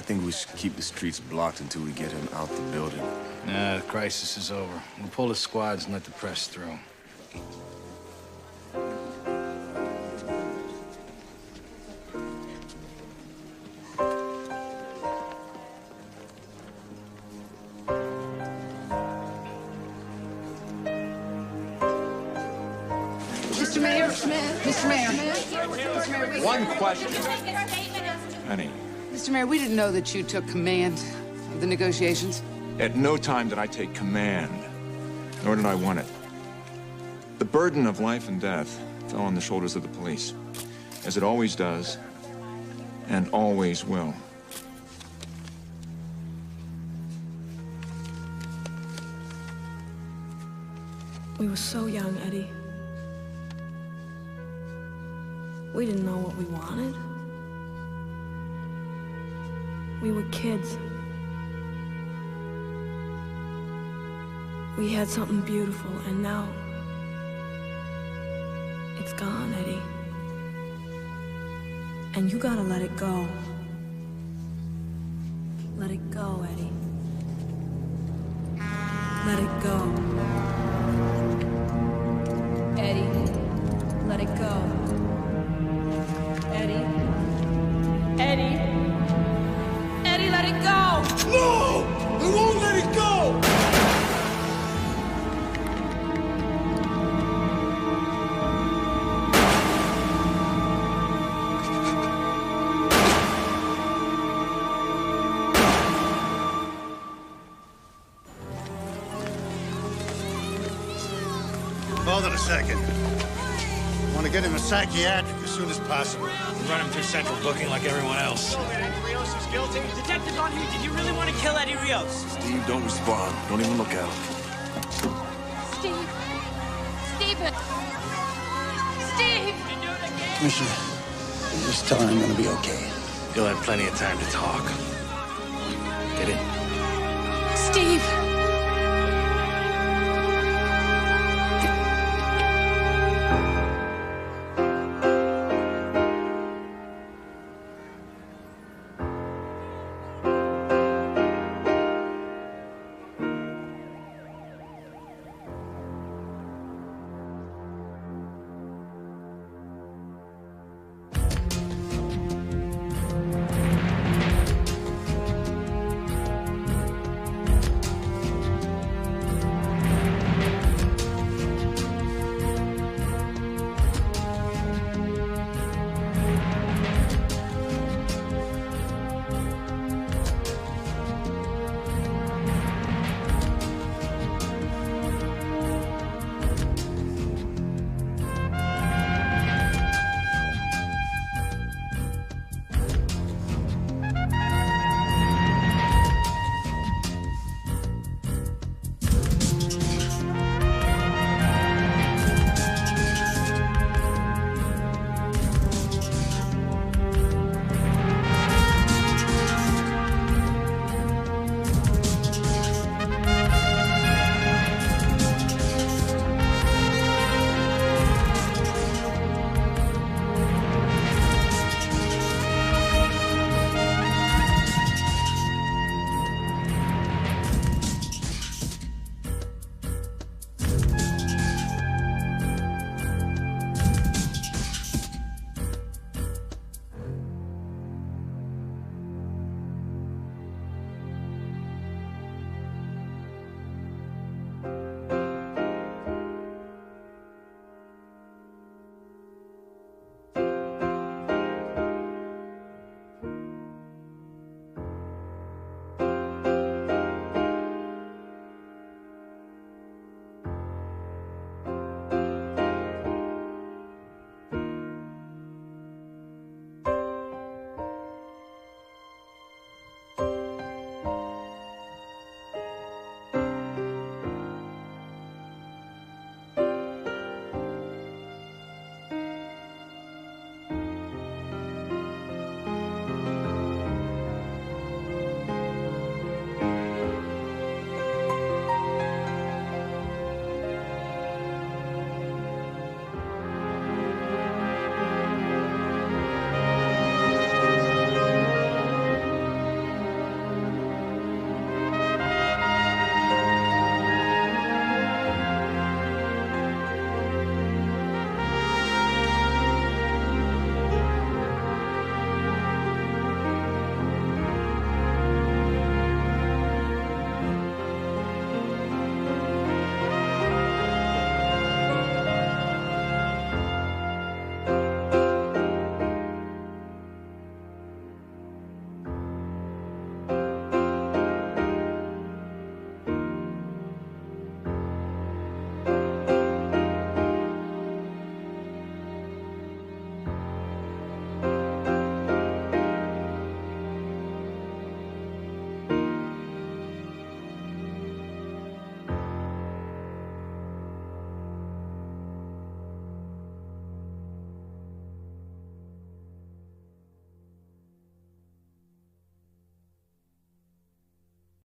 Speaker 21: think we should keep the streets blocked until we get him out the building.
Speaker 15: Nah, the crisis is over. We'll pull the squads and let the press through.
Speaker 19: Mr. Mayor, Mr. Mayor.
Speaker 7: One question. Honey,
Speaker 19: Mr. Mayor, we didn't know that you took command of the negotiations.
Speaker 7: at no time did I take command, nor did I want it. The burden of life and death fell on the shoulders of the police, as it always does, and always will.
Speaker 20: We were so young, Eddie. We didn't know what we wanted. We were kids. We had something beautiful, and now it's gone, Eddie. And you gotta let it go. Let it go, Eddie. Let it go. Eddie, let it go. Eddie. Eddie. Eddie, let it go!
Speaker 3: No! I won't let it go!
Speaker 14: Hold it a second. Want to get him a psychiatric as soon as possible.
Speaker 15: Run him through central booking like everyone else.
Speaker 22: Eddie Rios is guilty? Detective Donahue, did you really want to kill Eddie Rios?
Speaker 21: Steve, don't respond. Don't even look at him.
Speaker 20: Steve. Stephen. Steve!
Speaker 5: Commissioner, just tell her I'm gonna be okay.
Speaker 15: You'll have plenty of time to talk. Get in.
Speaker 20: Steve!